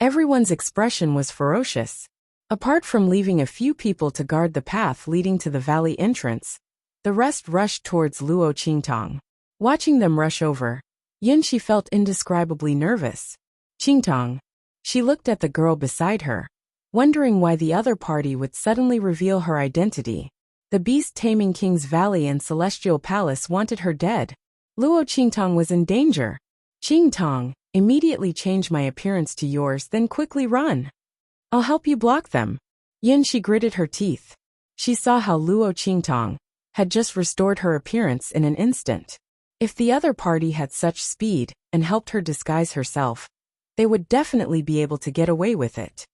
Everyone's expression was ferocious. Apart from leaving a few people to guard the path leading to the valley entrance, the rest rushed towards Luo Qingtong. Watching them rush over, Yun Shi felt indescribably nervous. Qingtong. She looked at the girl beside her, wondering why the other party would suddenly reveal her identity. The Beast Taming King's Valley and Celestial Palace wanted her dead. Luo Qingtong was in danger. Qingtong, immediately change my appearance to yours, then quickly run. I'll help you block them. Yun Shi gritted her teeth. She saw how Luo Qingtong, had just restored her appearance in an instant. If the other party had such speed and helped her disguise herself, they would definitely be able to get away with it.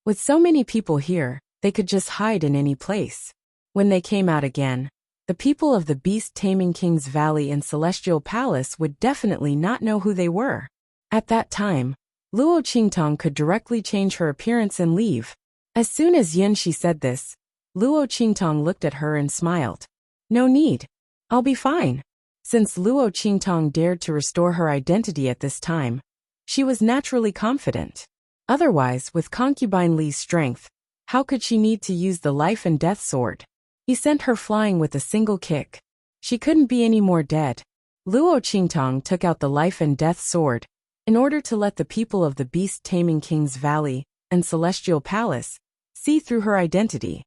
With so many people here, they could just hide in any place. When they came out again, the people of the beast-taming King's Valley and Celestial Palace would definitely not know who they were. At that time, Luo Qingtong could directly change her appearance and leave. As soon as Yunxi said this, Luo Qingtong looked at her and smiled. No need. I'll be fine. Since Luo Qingtong dared to restore her identity at this time, she was naturally confident. Otherwise, with concubine Li's strength, how could she need to use the life and death sword? He sent her flying with a single kick. She couldn't be any more dead. Luo Qingtong took out the life and death sword in order to let the people of the beast-taming King's Valley and Celestial Palace see through her identity.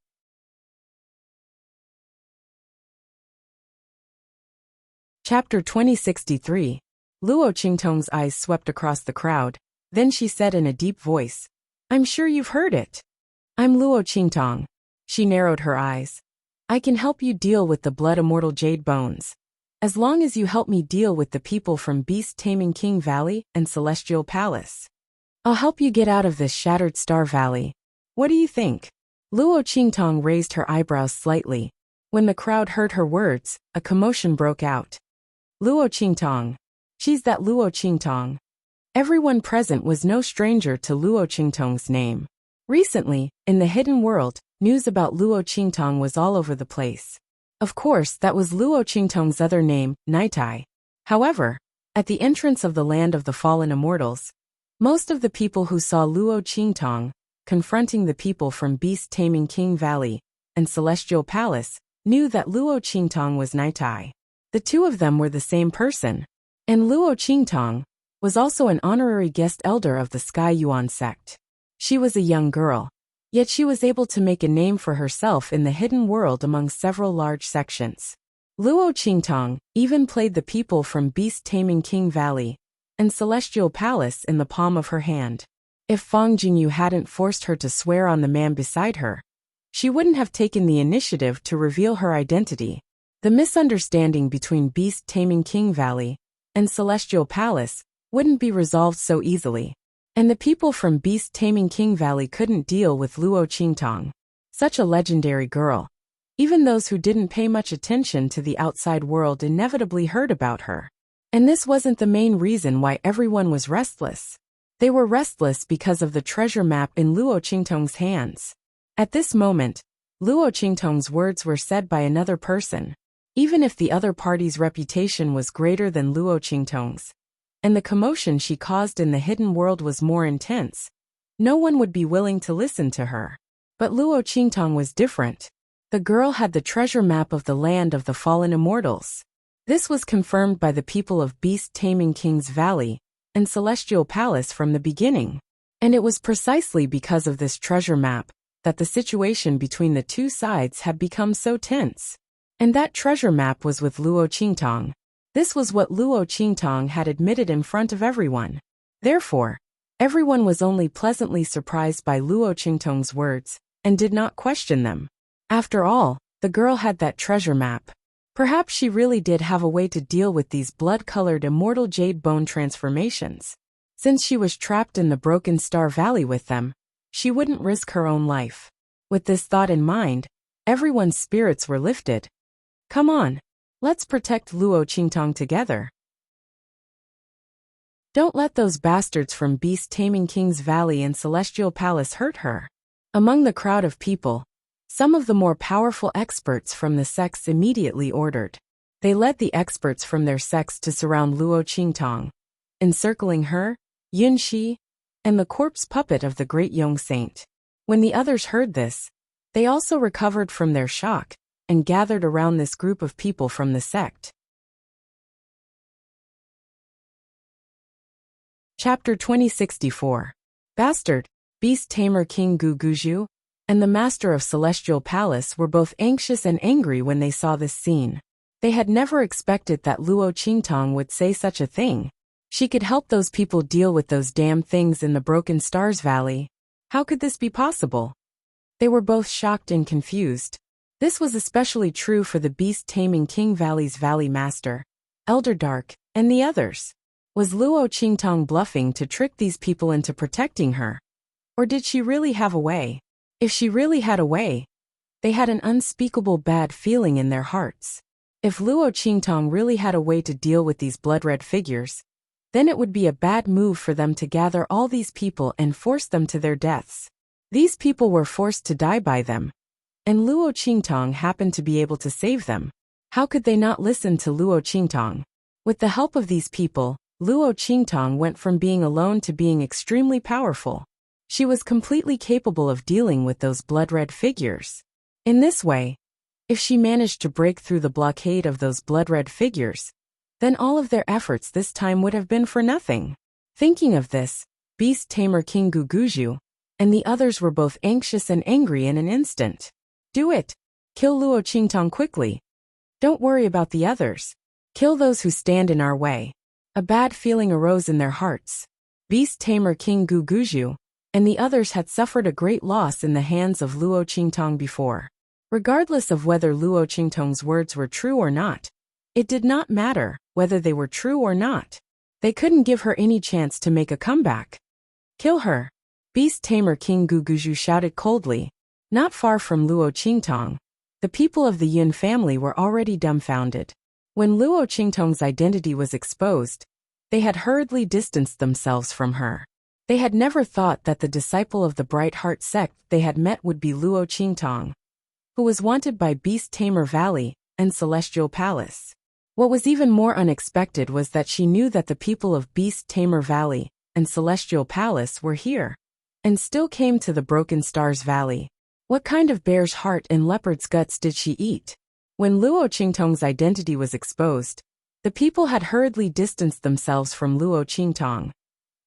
Chapter 2063. Luo Qingtong's eyes swept across the crowd. Then she said in a deep voice, I'm sure you've heard it. I'm Luo Qingtong. She narrowed her eyes. I can help you deal with the blood immortal jade bones. As long as you help me deal with the people from beast-taming King Valley and Celestial Palace, I'll help you get out of this shattered star valley. What do you think? Luo Qingtong raised her eyebrows slightly. When the crowd heard her words, a commotion broke out. Luo Qingtong. She's that Luo Qingtong. Everyone present was no stranger to Luo Qingtong's name. Recently, in the hidden world, news about Luo Qingtong was all over the place. Of course, that was Luo Qingtong's other name, Naitai. However, at the entrance of the land of the fallen immortals, most of the people who saw Luo Qingtong confronting the people from beast-taming King Valley and Celestial Palace knew that Luo Qingtong was Naitai. The two of them were the same person, and Luo Qingtong was also an honorary guest elder of the Sky Yuan sect. She was a young girl, yet she was able to make a name for herself in the hidden world among several large sections. Luo Qingtong even played the people from beast-taming King Valley and Celestial Palace in the palm of her hand. If Fang Jingyu hadn't forced her to swear on the man beside her, she wouldn't have taken the initiative to reveal her identity. The misunderstanding between beast-taming King Valley and Celestial Palace wouldn't be resolved so easily. And the people from beast-taming King Valley couldn't deal with Luo Qingtong. Such a legendary girl. Even those who didn't pay much attention to the outside world inevitably heard about her. And this wasn't the main reason why everyone was restless. They were restless because of the treasure map in Luo Qingtong's hands. At this moment, Luo Qingtong's words were said by another person. Even if the other party's reputation was greater than Luo Qingtong's, and the commotion she caused in the hidden world was more intense, no one would be willing to listen to her. But Luo Qingtong was different. The girl had the treasure map of the land of the fallen immortals. This was confirmed by the people of beast-taming King's Valley and Celestial Palace from the beginning. And it was precisely because of this treasure map that the situation between the two sides had become so tense. And that treasure map was with Luo Qingtong. This was what Luo Qingtong had admitted in front of everyone. Therefore, everyone was only pleasantly surprised by Luo Qingtong's words and did not question them. After all, the girl had that treasure map. Perhaps she really did have a way to deal with these blood-colored immortal jade bone transformations. Since she was trapped in the Broken Star Valley with them, she wouldn't risk her own life. With this thought in mind, everyone's spirits were lifted. Come on. Let's protect Luo Qingtong together. Don't let those bastards from beast-taming King's Valley and Celestial Palace hurt her. Among the crowd of people, some of the more powerful experts from the sects immediately ordered. They led the experts from their sects to surround Luo Qingtong, encircling her, Yunxi, and the corpse puppet of the great young saint. When the others heard this, they also recovered from their shock and gathered around this group of people from the sect. Chapter 2064. Bastard, Beast Tamer King Gu Guju, and the Master of Celestial Palace were both anxious and angry when they saw this scene. They had never expected that Luo Qingtong would say such a thing. She could help those people deal with those damn things in the Broken Stars Valley. How could this be possible? They were both shocked and confused. This was especially true for the beast-taming King Valley's Valley Master, Elder Dark, and the others. Was Luo Qingtong bluffing to trick these people into protecting her? Or did she really have a way? If she really had a way, they had an unspeakable bad feeling in their hearts. If Luo Qingtong really had a way to deal with these blood-red figures, then it would be a bad move for them to gather all these people and force them to their deaths. These people were forced to die by them, and Luo Qingtong happened to be able to save them. How could they not listen to Luo Qingtong? With the help of these people, Luo Qingtong went from being alone to being extremely powerful. She was completely capable of dealing with those blood-red figures. In this way, if she managed to break through the blockade of those blood-red figures, then all of their efforts this time would have been for nothing. Thinking of this, Beast Tamer King Guguju and the others were both anxious and angry in an instant. Do it! Kill Luo Qingtong quickly. Don't worry about the others. Kill those who stand in our way. A bad feeling arose in their hearts. Beast Tamer King Guguju and the others had suffered a great loss in the hands of Luo Qingtong before. Regardless of whether Luo Qingtong's words were true or not, it did not matter whether they were true or not. They couldn't give her any chance to make a comeback. Kill her! Beast Tamer King Guguju shouted coldly. Not far from Luo Qingtong, the people of the Yun family were already dumbfounded. When Luo Qingtong's identity was exposed, they had hurriedly distanced themselves from her. They had never thought that the disciple of the Bright Heart sect they had met would be Luo Qingtong, who was wanted by Beast Tamer Valley and Celestial Palace. What was even more unexpected was that she knew that the people of Beast Tamer Valley and Celestial Palace were here, and still came to the Broken Stars Valley. What kind of bear's heart and leopard's guts did she eat? When Luo Qingtong's identity was exposed, the people had hurriedly distanced themselves from Luo Qingtong,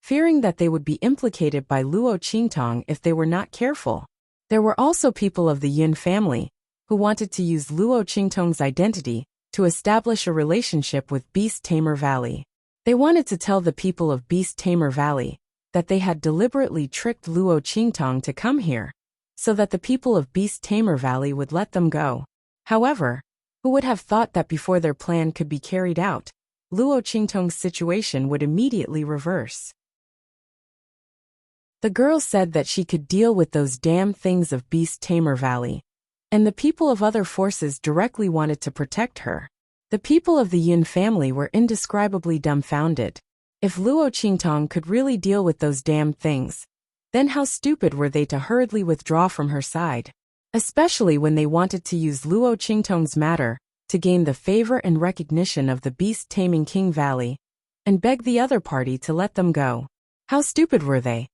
fearing that they would be implicated by Luo Qingtong if they were not careful. There were also people of the Yin family who wanted to use Luo Qingtong's identity to establish a relationship with Beast Tamer Valley. They wanted to tell the people of Beast Tamer Valley that they had deliberately tricked Luo Qingtong to come here, so that the people of Beast Tamer Valley would let them go. However, who would have thought that before their plan could be carried out, Luo Qingtong's situation would immediately reverse. The girl said that she could deal with those damn things of Beast Tamer Valley, and the people of other forces directly wanted to protect her. The people of the Yin family were indescribably dumbfounded. If Luo Qingtong could really deal with those damn things, then how stupid were they to hurriedly withdraw from her side? Especially when they wanted to use Luo Qingtong's matter to gain the favor and recognition of the beast-taming King Valley, and beg the other party to let them go. How stupid were they?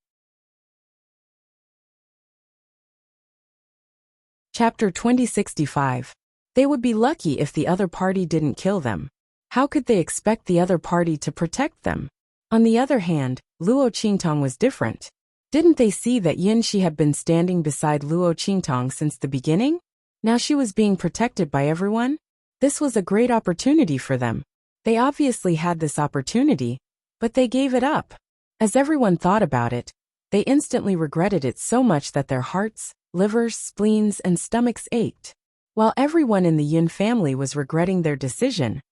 Chapter 2065. They would be lucky if the other party didn't kill them. How could they expect the other party to protect them? On the other hand, Luo Qingtong was different. Didn't they see that Yin Shi had been standing beside Luo Qingtong since the beginning? Now she was being protected by everyone? This was a great opportunity for them. They obviously had this opportunity, but they gave it up. As everyone thought about it, they instantly regretted it so much that their hearts, livers, spleens, and stomachs ached. While everyone in the Yin family was regretting their decision,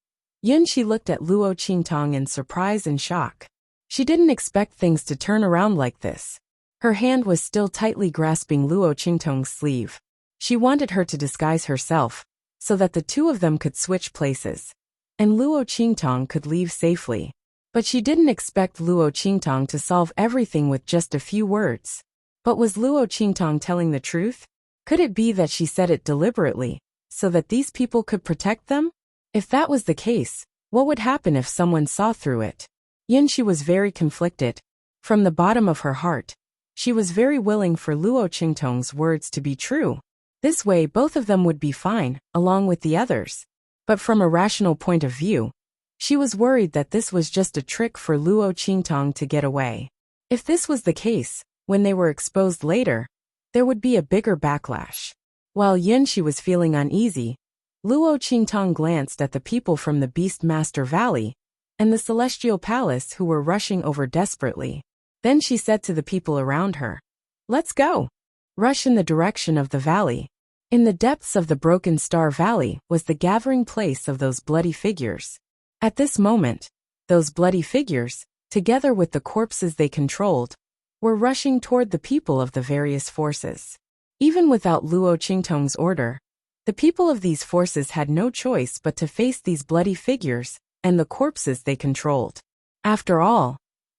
Yin Shi looked at Luo Qingtong in surprise and shock. She didn't expect things to turn around like this. Her hand was still tightly grasping Luo Qingtong's sleeve. She wanted her to disguise herself, so that the two of them could switch places, and Luo Qingtong could leave safely. But she didn't expect Luo Qingtong to solve everything with just a few words. But was Luo Qingtong telling the truth? Could it be that she said it deliberately, so that these people could protect them? If that was the case, what would happen if someone saw through it? Yin Shi was very conflicted. From the bottom of her heart, she was very willing for Luo Qingtong's words to be true. This way both of them would be fine, along with the others. But from a rational point of view, she was worried that this was just a trick for Luo Qingtong to get away. If this was the case, when they were exposed later, there would be a bigger backlash. While Yin Shi was feeling uneasy, Luo Qingtong glanced at the people from the Beastmaster Valley and the Celestial Palace who were rushing over desperately. Then she said to the people around her, "Let's go." rush in the direction of the valley. In the depths of the Broken Star Valley was the gathering place of those bloody figures. At this moment, those bloody figures, together with the corpses they controlled, were rushing toward the people of the various forces. Even without Luo Qingtong's order, the people of these forces had no choice but to face these bloody figures and the corpses they controlled. After all,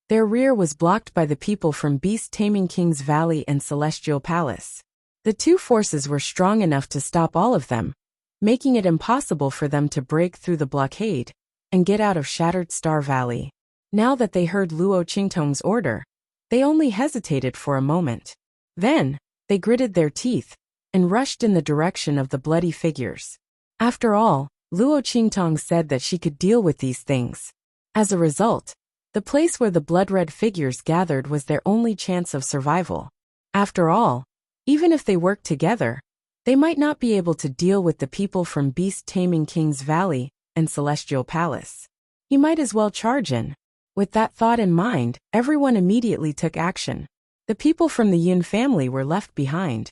their rear was blocked by the people from Beast Taming King's Valley and Celestial Palace. The two forces were strong enough to stop all of them, making it impossible for them to break through the blockade and get out of Shattered Star Valley. Now that they heard Luo Qingtong's order, they only hesitated for a moment. Then, they gritted their teeth and rushed in the direction of the bloody figures. After all, Luo Qingtong said that she could deal with these things. As a result, the place where the blood-red figures gathered was their only chance of survival. After all, even if they worked together, they might not be able to deal with the people from Beast Taming King's Valley and Celestial Palace. He might as well charge in. With that thought in mind, everyone immediately took action. The people from the Yun family were left behind.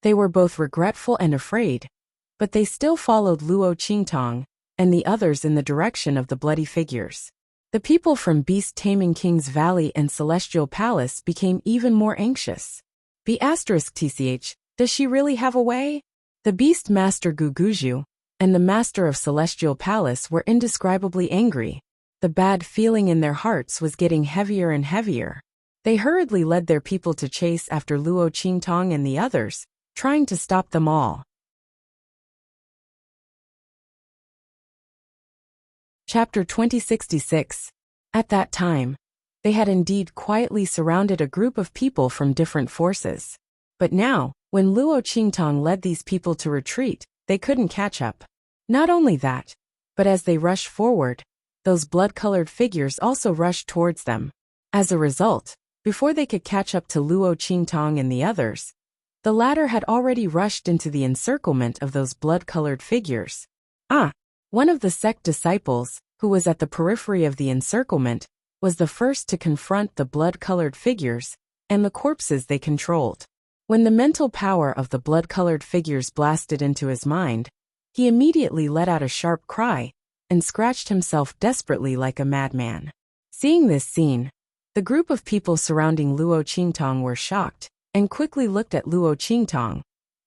They were both regretful and afraid, but they still followed Luo Qingtong and the others in the direction of the bloody figures. The people from Beast Taming King's Valley and Celestial Palace became even more anxious. B***tch, does she really have a way? The Beast Master Guguju and the Master of Celestial Palace were indescribably angry. The bad feeling in their hearts was getting heavier and heavier. They hurriedly led their people to chase after Luo Qingtong and the others, trying to stop them all. Chapter 2066. At that time, they had indeed quietly surrounded a group of people from different forces. But now, when Luo Qingtong led these people to retreat, they couldn't catch up. Not only that, but as they rushed forward, those blood-colored figures also rushed towards them. As a result, before they could catch up to Luo Qingtong and the others, the latter had already rushed into the encirclement of those blood-colored figures. One of the sect disciples, who was at the periphery of the encirclement, was the first to confront the blood-colored figures and the corpses they controlled. When the mental power of the blood-colored figures blasted into his mind, he immediately let out a sharp cry and scratched himself desperately like a madman. Seeing this scene, the group of people surrounding Luo Qingtong were shocked and quickly looked at Luo Qingtong,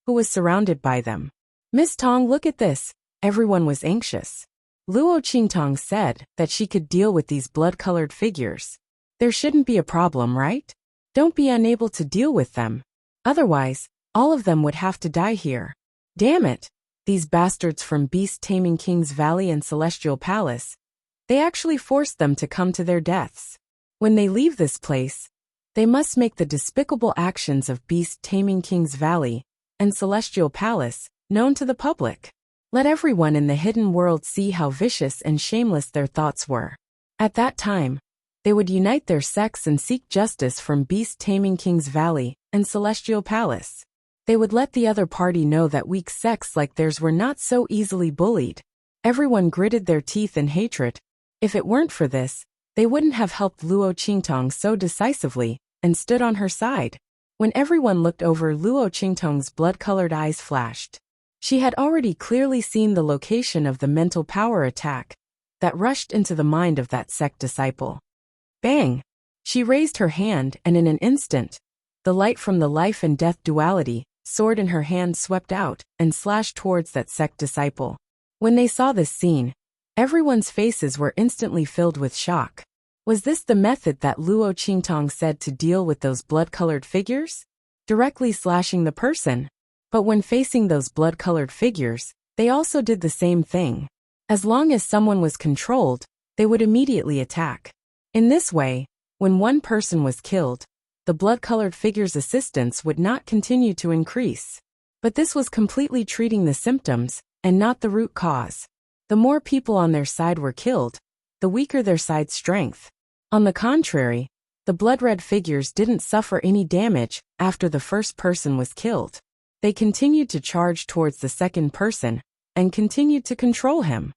who was surrounded by them. "Miss Tong, look at this." Everyone was anxious. Luo Qingtong said that she could deal with these blood-colored figures. There shouldn't be a problem, right? Don't be unable to deal with them. Otherwise, all of them would have to die here. Damn it! These bastards from Beast Taming King's Valley and Celestial Palace. They actually forced them to come to their deaths. When they leave this place, they must make the despicable actions of Beast Taming King's Valley and Celestial Palace known to the public. Let everyone in the hidden world see how vicious and shameless their thoughts were. At that time, they would unite their sects and seek justice from Beast Taming King's Valley and Celestial Palace. They would let the other party know that weak sects like theirs were not so easily bullied. Everyone gritted their teeth in hatred. If it weren't for this, they wouldn't have helped Luo Qingtong so decisively and stood on her side. When everyone looked over, Luo Qingtong's blood-colored eyes flashed. She had already clearly seen the location of the mental power attack that rushed into the mind of that sect disciple. Bang! She raised her hand, and in an instant, the light from the life and death duality sword in her hand swept out and slashed towards that sect disciple. When they saw this scene, everyone's faces were instantly filled with shock. Was this the method that Luo Qingtong said to deal with those blood-colored figures? Directly slashing the person? But when facing those blood-colored figures, they also did the same thing. As long as someone was controlled, they would immediately attack. In this way, when one person was killed, the blood-colored figure's assistance would not continue to increase. But this was completely treating the symptoms and not the root cause. The more people on their side were killed, the weaker their side's strength. On the contrary, the blood-red figures didn't suffer any damage after the first person was killed. They continued to charge towards the second person and continued to control him.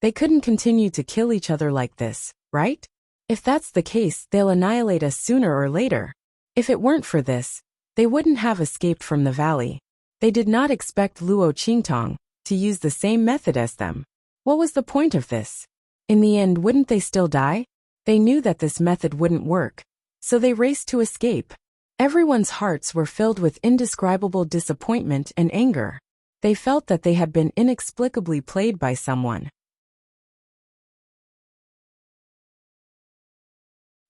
They couldn't continue to kill each other like this, right? If that's the case, they'll annihilate us sooner or later. If it weren't for this, they wouldn't have escaped from the valley. They did not expect Luo Qingtong to use the same method as them. What was the point of this? In the end, wouldn't they still die? They knew that this method wouldn't work, so they raced to escape. Everyone's hearts were filled with indescribable disappointment and anger. They felt that they had been inexplicably played by someone.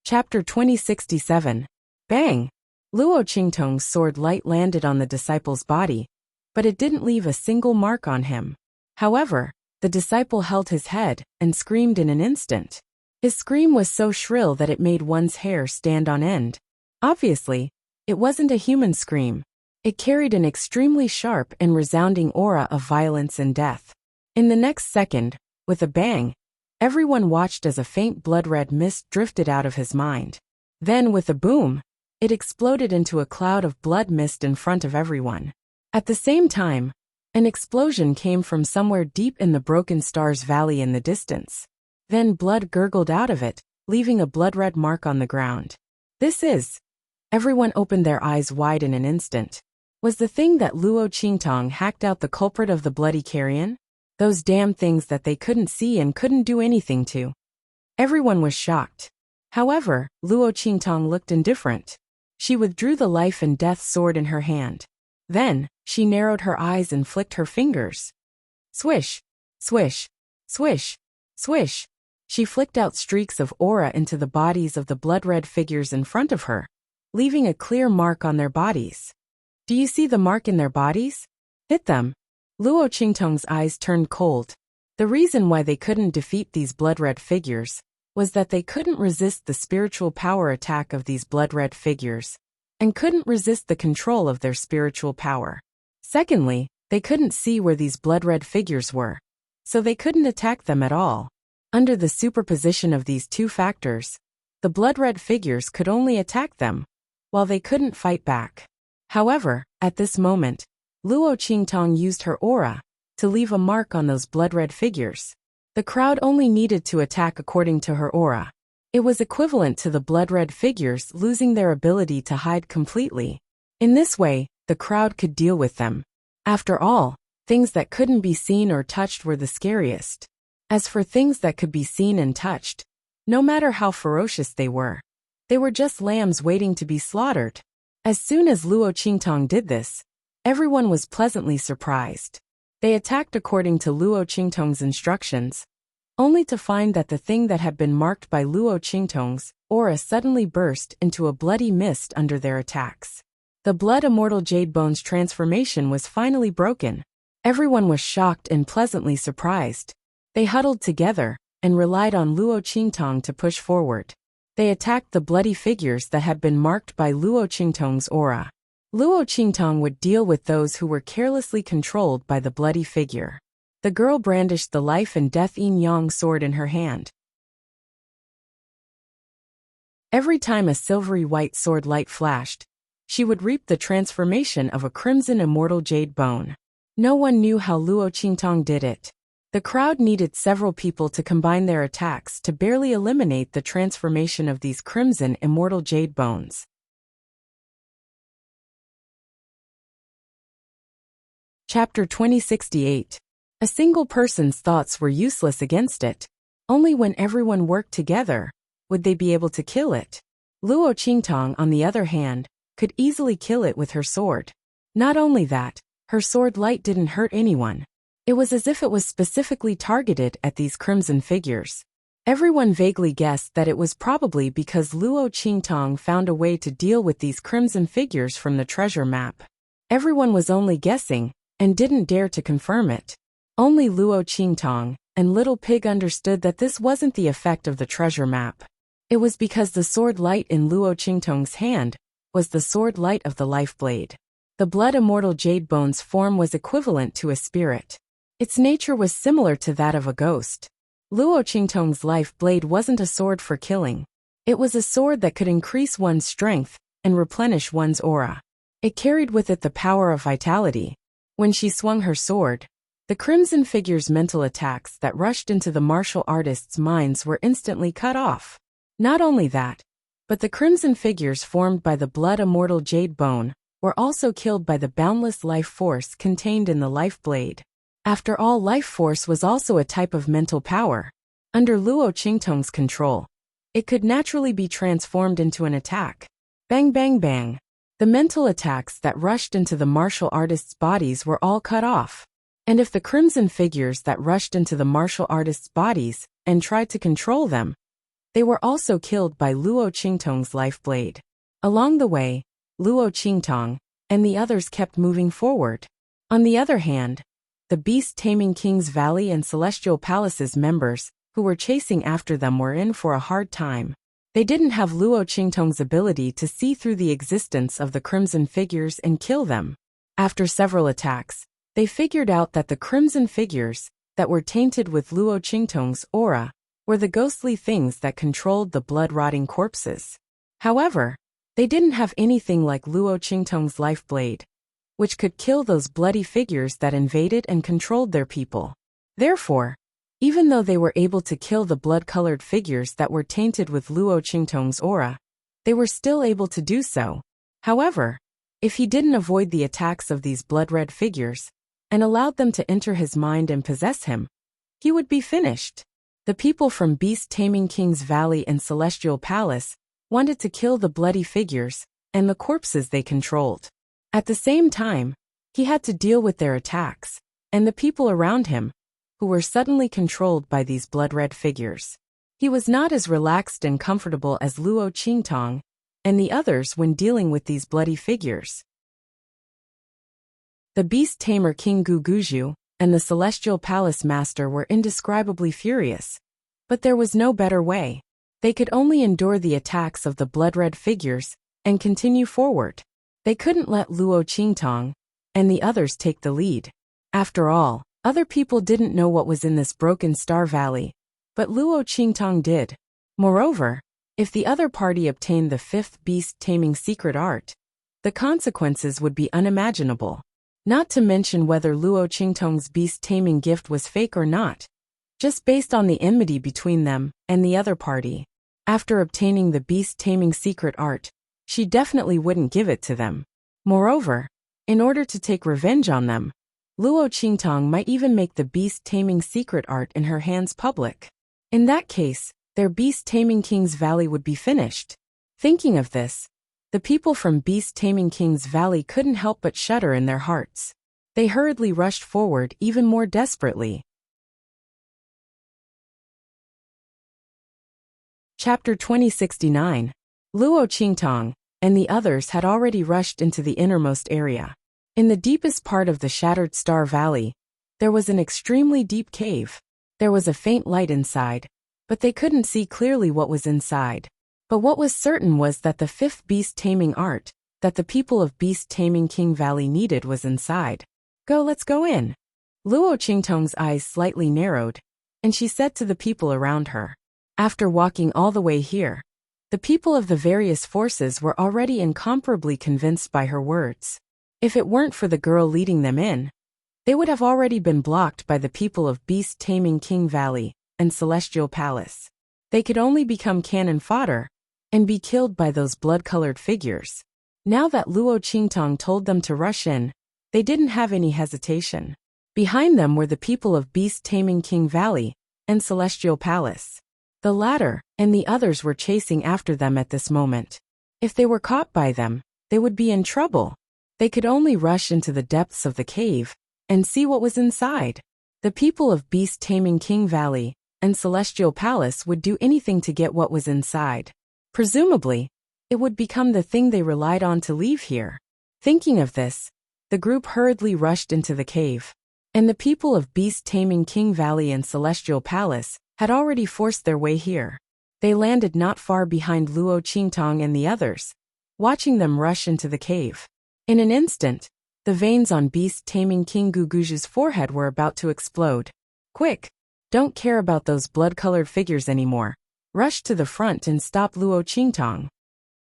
Chapter 2067. Bang! Luo Qingtong's sword light landed on the disciple's body, but it didn't leave a single mark on him. However, the disciple held his head and screamed in an instant. His scream was so shrill that it made one's hair stand on end. Obviously, it wasn't a human scream. It carried an extremely sharp and resounding aura of violence and death. In the next second, with a bang, everyone watched as a faint blood-red mist drifted out of his mind. Then, with a boom, it exploded into a cloud of blood mist in front of everyone. At the same time, an explosion came from somewhere deep in the Broken Stars Valley in the distance. Then blood gurgled out of it, leaving a blood-red mark on the ground. Everyone opened their eyes wide in an instant. Was the thing that Luo Qingtong hacked out the culprit of the bloody carrion? Those damn things that they couldn't see and couldn't do anything to. Everyone was shocked. However, Luo Qingtong looked indifferent. She withdrew the life and death sword in her hand. Then, she narrowed her eyes and flicked her fingers. Swish! Swish! Swish! Swish! She flicked out streaks of aura into the bodies of the blood-red figures in front of her, leaving a clear mark on their bodies. Do you see the mark in their bodies? Hit them. Luo Qingtong's eyes turned cold. The reason why they couldn't defeat these blood-red figures was that they couldn't resist the spiritual power attack of these blood-red figures, and couldn't resist the control of their spiritual power. Secondly, they couldn't see where these blood-red figures were, so they couldn't attack them at all. Under the superposition of these two factors, the blood-red figures could only attack them, while they couldn't fight back. However, at this moment, Luo Qingtong used her aura to leave a mark on those blood-red figures. The crowd only needed to attack according to her aura. It was equivalent to the blood-red figures losing their ability to hide completely. In this way, the crowd could deal with them. After all, things that couldn't be seen or touched were the scariest. As for things that could be seen and touched, no matter how ferocious they were just lambs waiting to be slaughtered. As soon as Luo Qingtong did this, everyone was pleasantly surprised. They attacked according to Luo Qingtong's instructions, only to find that the thing that had been marked by Luo Qingtong's aura suddenly burst into a bloody mist under their attacks. The blood immortal jade bone's transformation was finally broken. Everyone was shocked and pleasantly surprised. They huddled together and relied on Luo Qingtong to push forward. They attacked the bloody figures that had been marked by Luo Qingtong's aura. Luo Qingtong would deal with those who were carelessly controlled by the bloody figure. The girl brandished the life and death yin-yang sword in her hand. Every time a silvery white sword light flashed, she would reap the transformation of a crimson immortal jade bone. No one knew how Luo Qingtong did it. The crowd needed several people to combine their attacks to barely eliminate the transformation of these crimson immortal jade bones. Chapter 2068. A single person's thoughts were useless against it. Only when everyone worked together would they be able to kill it. Luo Qingtong, on the other hand, could easily kill it with her sword. Not only that, her sword light didn't hurt anyone. It was as if it was specifically targeted at these crimson figures. Everyone vaguely guessed that it was probably because Luo Qingtong found a way to deal with these crimson figures from the treasure map. Everyone was only guessing, and didn't dare to confirm it. Only Luo Qingtong and Little Pig understood that this wasn't the effect of the treasure map. It was because the sword light in Luo Qingtong's hand was the sword light of the life blade. The blood immortal jade bone's form was equivalent to a spirit. Its nature was similar to that of a ghost. Luo Qingtong's life blade wasn't a sword for killing. It was a sword that could increase one's strength and replenish one's aura. It carried with it the power of vitality. When she swung her sword, the crimson figure's mental attacks that rushed into the martial artist's minds were instantly cut off. Not only that, but the crimson figures formed by the blood-immortal jade bone were also killed by the boundless life force contained in the life blade. After all, life force was also a type of mental power. Under Luo Qingtong's control, it could naturally be transformed into an attack. Bang bang bang. The mental attacks that rushed into the martial artists' bodies were all cut off. And if the crimson figures that rushed into the martial artists' bodies and tried to control them, they were also killed by Luo Qingtong's life blade. Along the way, Luo Qingtong and the others kept moving forward. On the other hand, the beast-taming King's Valley and Celestial Palace's members, who were chasing after them, were in for a hard time. They didn't have Luo Qingtong's ability to see through the existence of the crimson figures and kill them. After several attacks, they figured out that the crimson figures that were tainted with Luo Qingtong's aura were the ghostly things that controlled the blood-rotting corpses. However, they didn't have anything like Luo Qingtong's life blade, which could kill those bloody figures that invaded and controlled their people. Therefore, even though they were able to kill the blood-colored figures that were tainted with Luo Qingtong's aura, they were still able to do so. However, if he didn't avoid the attacks of these blood-red figures and allowed them to enter his mind and possess him, he would be finished. The people from beast-taming King's Valley and Celestial Palace wanted to kill the bloody figures and the corpses they controlled. At the same time, he had to deal with their attacks and the people around him, who were suddenly controlled by these blood-red figures. He was not as relaxed and comfortable as Luo Qingtong and the others when dealing with these bloody figures. The beast-tamer King Guguju and the Celestial Palace Master were indescribably furious, but there was no better way. They could only endure the attacks of the blood-red figures and continue forward. They couldn't let Luo Qingtong and the others take the lead. After all, other people didn't know what was in this broken star valley, but Luo Qingtong did. Moreover, if the other party obtained the fifth beast-taming secret art, the consequences would be unimaginable. Not to mention whether Luo Qingtong's beast-taming gift was fake or not, just based on the enmity between them and the other party. After obtaining the beast-taming secret art, she definitely wouldn't give it to them. Moreover, in order to take revenge on them, Luo Qingtong might even make the beast-taming secret art in her hands public. In that case, their beast-taming King's Valley would be finished. Thinking of this, the people from beast-taming King's Valley couldn't help but shudder in their hearts. They hurriedly rushed forward even more desperately. Chapter 2069. Luo Qingtong and the others had already rushed into the innermost area. In the deepest part of the Shattered Star Valley, there was an extremely deep cave. There was a faint light inside, but they couldn't see clearly what was inside. But what was certain was that the fifth beast-taming art that the people of beast-taming King Valley needed was inside. Let's go in. Luo Qingtong's eyes slightly narrowed, and she said to the people around her. After walking all the way here, the people of the various forces were already incomparably convinced by her words. If it weren't for the girl leading them in, they would have already been blocked by the people of beast-taming King Valley and Celestial Palace. They could only become cannon fodder and be killed by those blood-colored figures. Now that Luo Qingtong told them to rush in, they didn't have any hesitation. Behind them were the people of beast-taming King Valley and Celestial Palace. The latter and the others were chasing after them at this moment. If they were caught by them, they would be in trouble. They could only rush into the depths of the cave and see what was inside. The people of beast-taming King Valley and Celestial Palace would do anything to get what was inside. Presumably, it would become the thing they relied on to leave here. Thinking of this, the group hurriedly rushed into the cave, and the people of beast-taming King Valley and Celestial Palace had already forced their way here. They landed not far behind Luo Qingtong and the others, watching them rush into the cave. In an instant, the veins on beast-taming King Guguju's forehead were about to explode. Quick! Don't care about those blood-colored figures anymore. Rush to the front and stop Luo Qingtong.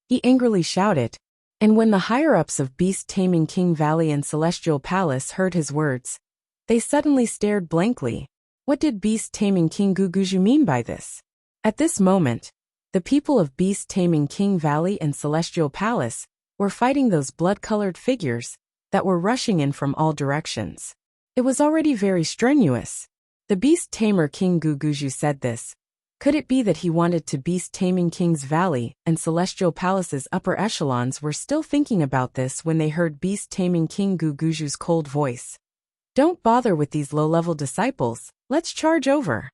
He angrily shouted, and when the higher-ups of beast-taming King Valley and Celestial Palace heard his words, they suddenly stared blankly. What did beast-taming King Guguju mean by this? At this moment, The people of beast-taming King Valley and Celestial Palace were fighting those blood-colored figures that were rushing in from all directions. It was already very strenuous. The beast-tamer King Guguju said this. Could it be that he wanted to beast-taming King's Valley and Celestial Palace's upper echelons were still thinking about this when they heard beast-taming King Guguju's cold voice? Don't bother with these low-level disciples, let's charge over.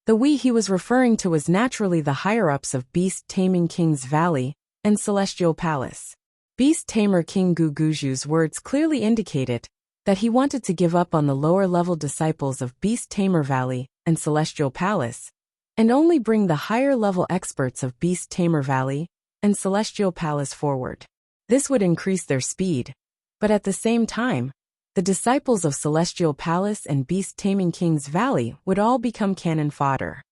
The we he was referring to was naturally the higher-ups of beast-taming King's Valley and Celestial Palace. Beast-tamer King Guguju's words clearly indicated that he wanted to give up on the lower-level disciples of Beast-tamer Valley and Celestial Palace, and only bring the higher-level experts of Beast-tamer Valley and Celestial Palace forward. This would increase their speed, but at the same time, the disciples of Celestial Palace and Beast-taming King's Valley would all become cannon fodder.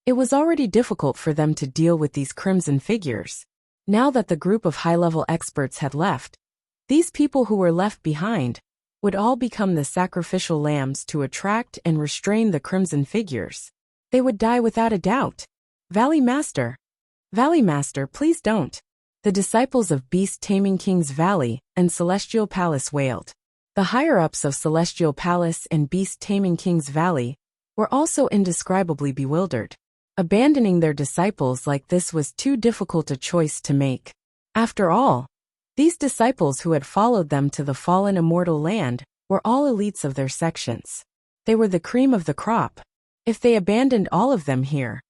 It was already difficult for them to deal with these crimson figures. Now that the group of high-level experts had left, these people who were left behind would all become the sacrificial lambs to attract and restrain the crimson figures. They would die without a doubt. Valley Master, please don't. The disciples of Beast-taming King's Valley and Celestial Palace wailed. The higher-ups of Celestial Palace and Beast-taming King's Valley were also indescribably bewildered. Abandoning their disciples like this was too difficult a choice to make. After all, these disciples who had followed them to the fallen immortal land were all elites of their sections. They were the cream of the crop. If they abandoned all of them here,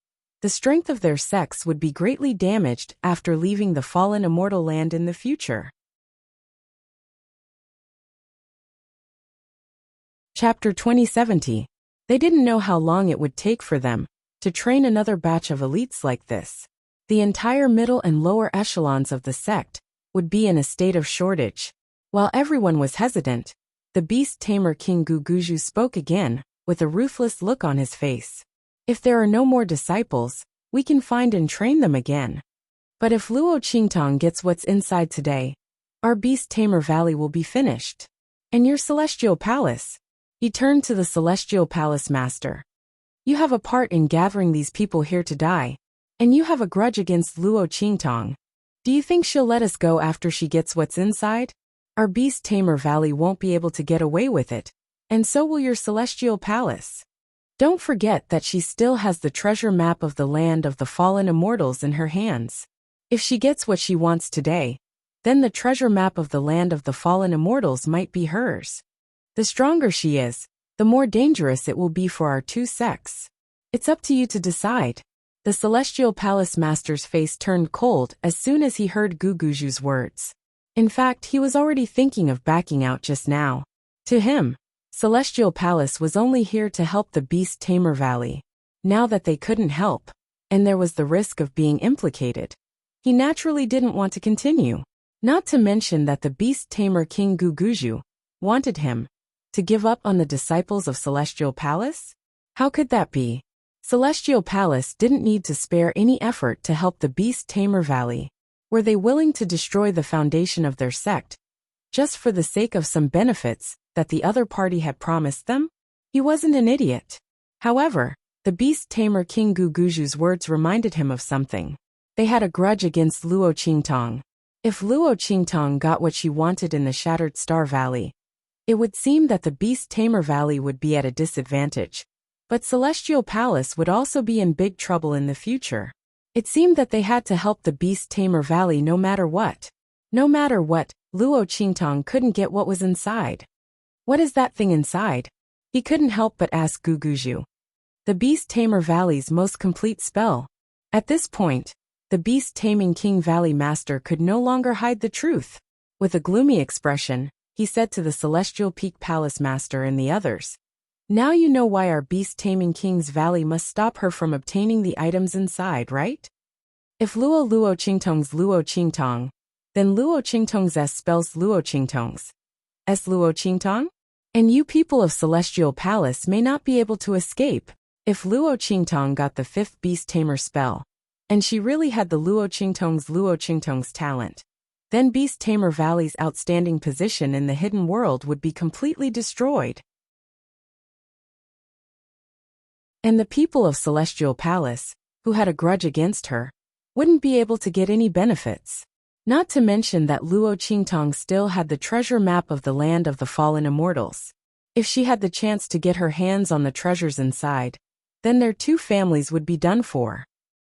the strength of their sects would be greatly damaged after leaving the fallen immortal land in the future. Chapter 2070. They didn't know how long it would take for them to train another batch of elites like this. The entire middle and lower echelons of the sect would be in a state of shortage. While everyone was hesitant, the beast-tamer King Guguju spoke again, with a ruthless look on his face. If there are no more disciples, we can find and train them again. But if Luo Qingtong gets what's inside today, our beast-tamer valley will be finished. And your Celestial Palace? He turned to the Celestial Palace Master. You have a part in gathering these people here to die, and you have a grudge against Luo Qingtong. Do you think she'll let us go after she gets what's inside? Our beast-tamer valley won't be able to get away with it, and so will your Celestial Palace. Don't forget that she still has the treasure map of the land of the fallen immortals in her hands. If she gets what she wants today, then the treasure map of the land of the fallen immortals might be hers. The stronger she is, the more dangerous it will be for our two sects. It's up to you to decide. The Celestial Palace Master's face turned cold as soon as he heard Guguju's words. In fact, he was already thinking of backing out just now. To him, Celestial Palace was only here to help the Beast-tamer Valley. Now that they couldn't help, and there was the risk of being implicated, he naturally didn't want to continue. Not to mention that the Beast-tamer King Guguju wanted him to give up on the disciples of Celestial Palace? How could that be? Celestial Palace didn't need to spare any effort to help the Beast-tamer Valley. Were they willing to destroy the foundation of their sect, just for the sake of some benefits that the other party had promised them? He wasn't an idiot. However, the beast-tamer King Guguju's words reminded him of something. They had a grudge against Luo Qingtong. If Luo Qingtong got what she wanted in the Shattered Star Valley, it would seem that the Beast-tamer Valley would be at a disadvantage. But Celestial Palace would also be in big trouble in the future. It seemed that they had to help the Beast-tamer Valley no matter what. No matter what, Luo Qingtong couldn't get what was inside. What is that thing inside? He couldn't help but ask Guguju. The Beast-tamer Valley's most complete spell. At this point, the Beast-taming King Valley Master could no longer hide the truth. With a gloomy expression, he said to the Celestial Peak Palace Master and the others, "Now you know why our Beast-taming King's Valley must stop her from obtaining the items inside, right? If Luo Qingtong's Luo Qingtong, then Luo Qingtong's S spells Luo Qingtong's S Luo Qingtong? And you people of Celestial Palace may not be able to escape. If Luo Qingtong got the 5th Beast-tamer spell, and she really had the Luo Qingtong's talent, then Beast-tamer Valley's outstanding position in the hidden world would be completely destroyed." And the people of Celestial Palace, who had a grudge against her, wouldn't be able to get any benefits. Not to mention that Luo Qingtong still had the treasure map of the land of the fallen immortals. If she had the chance to get her hands on the treasures inside, then their two families would be done for.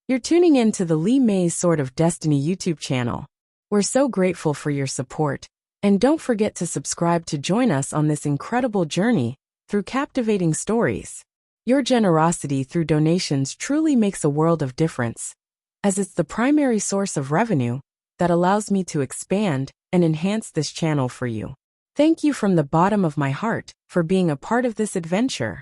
You're tuning in to the Li Mei's Sword of Destiny YouTube channel. We're so grateful for your support, and don't forget to subscribe to join us on this incredible journey through captivating stories. Your generosity through donations truly makes a world of difference, as it's the primary source of revenue that allows me to expand and enhance this channel for you. Thank you from the bottom of my heart for being a part of this adventure.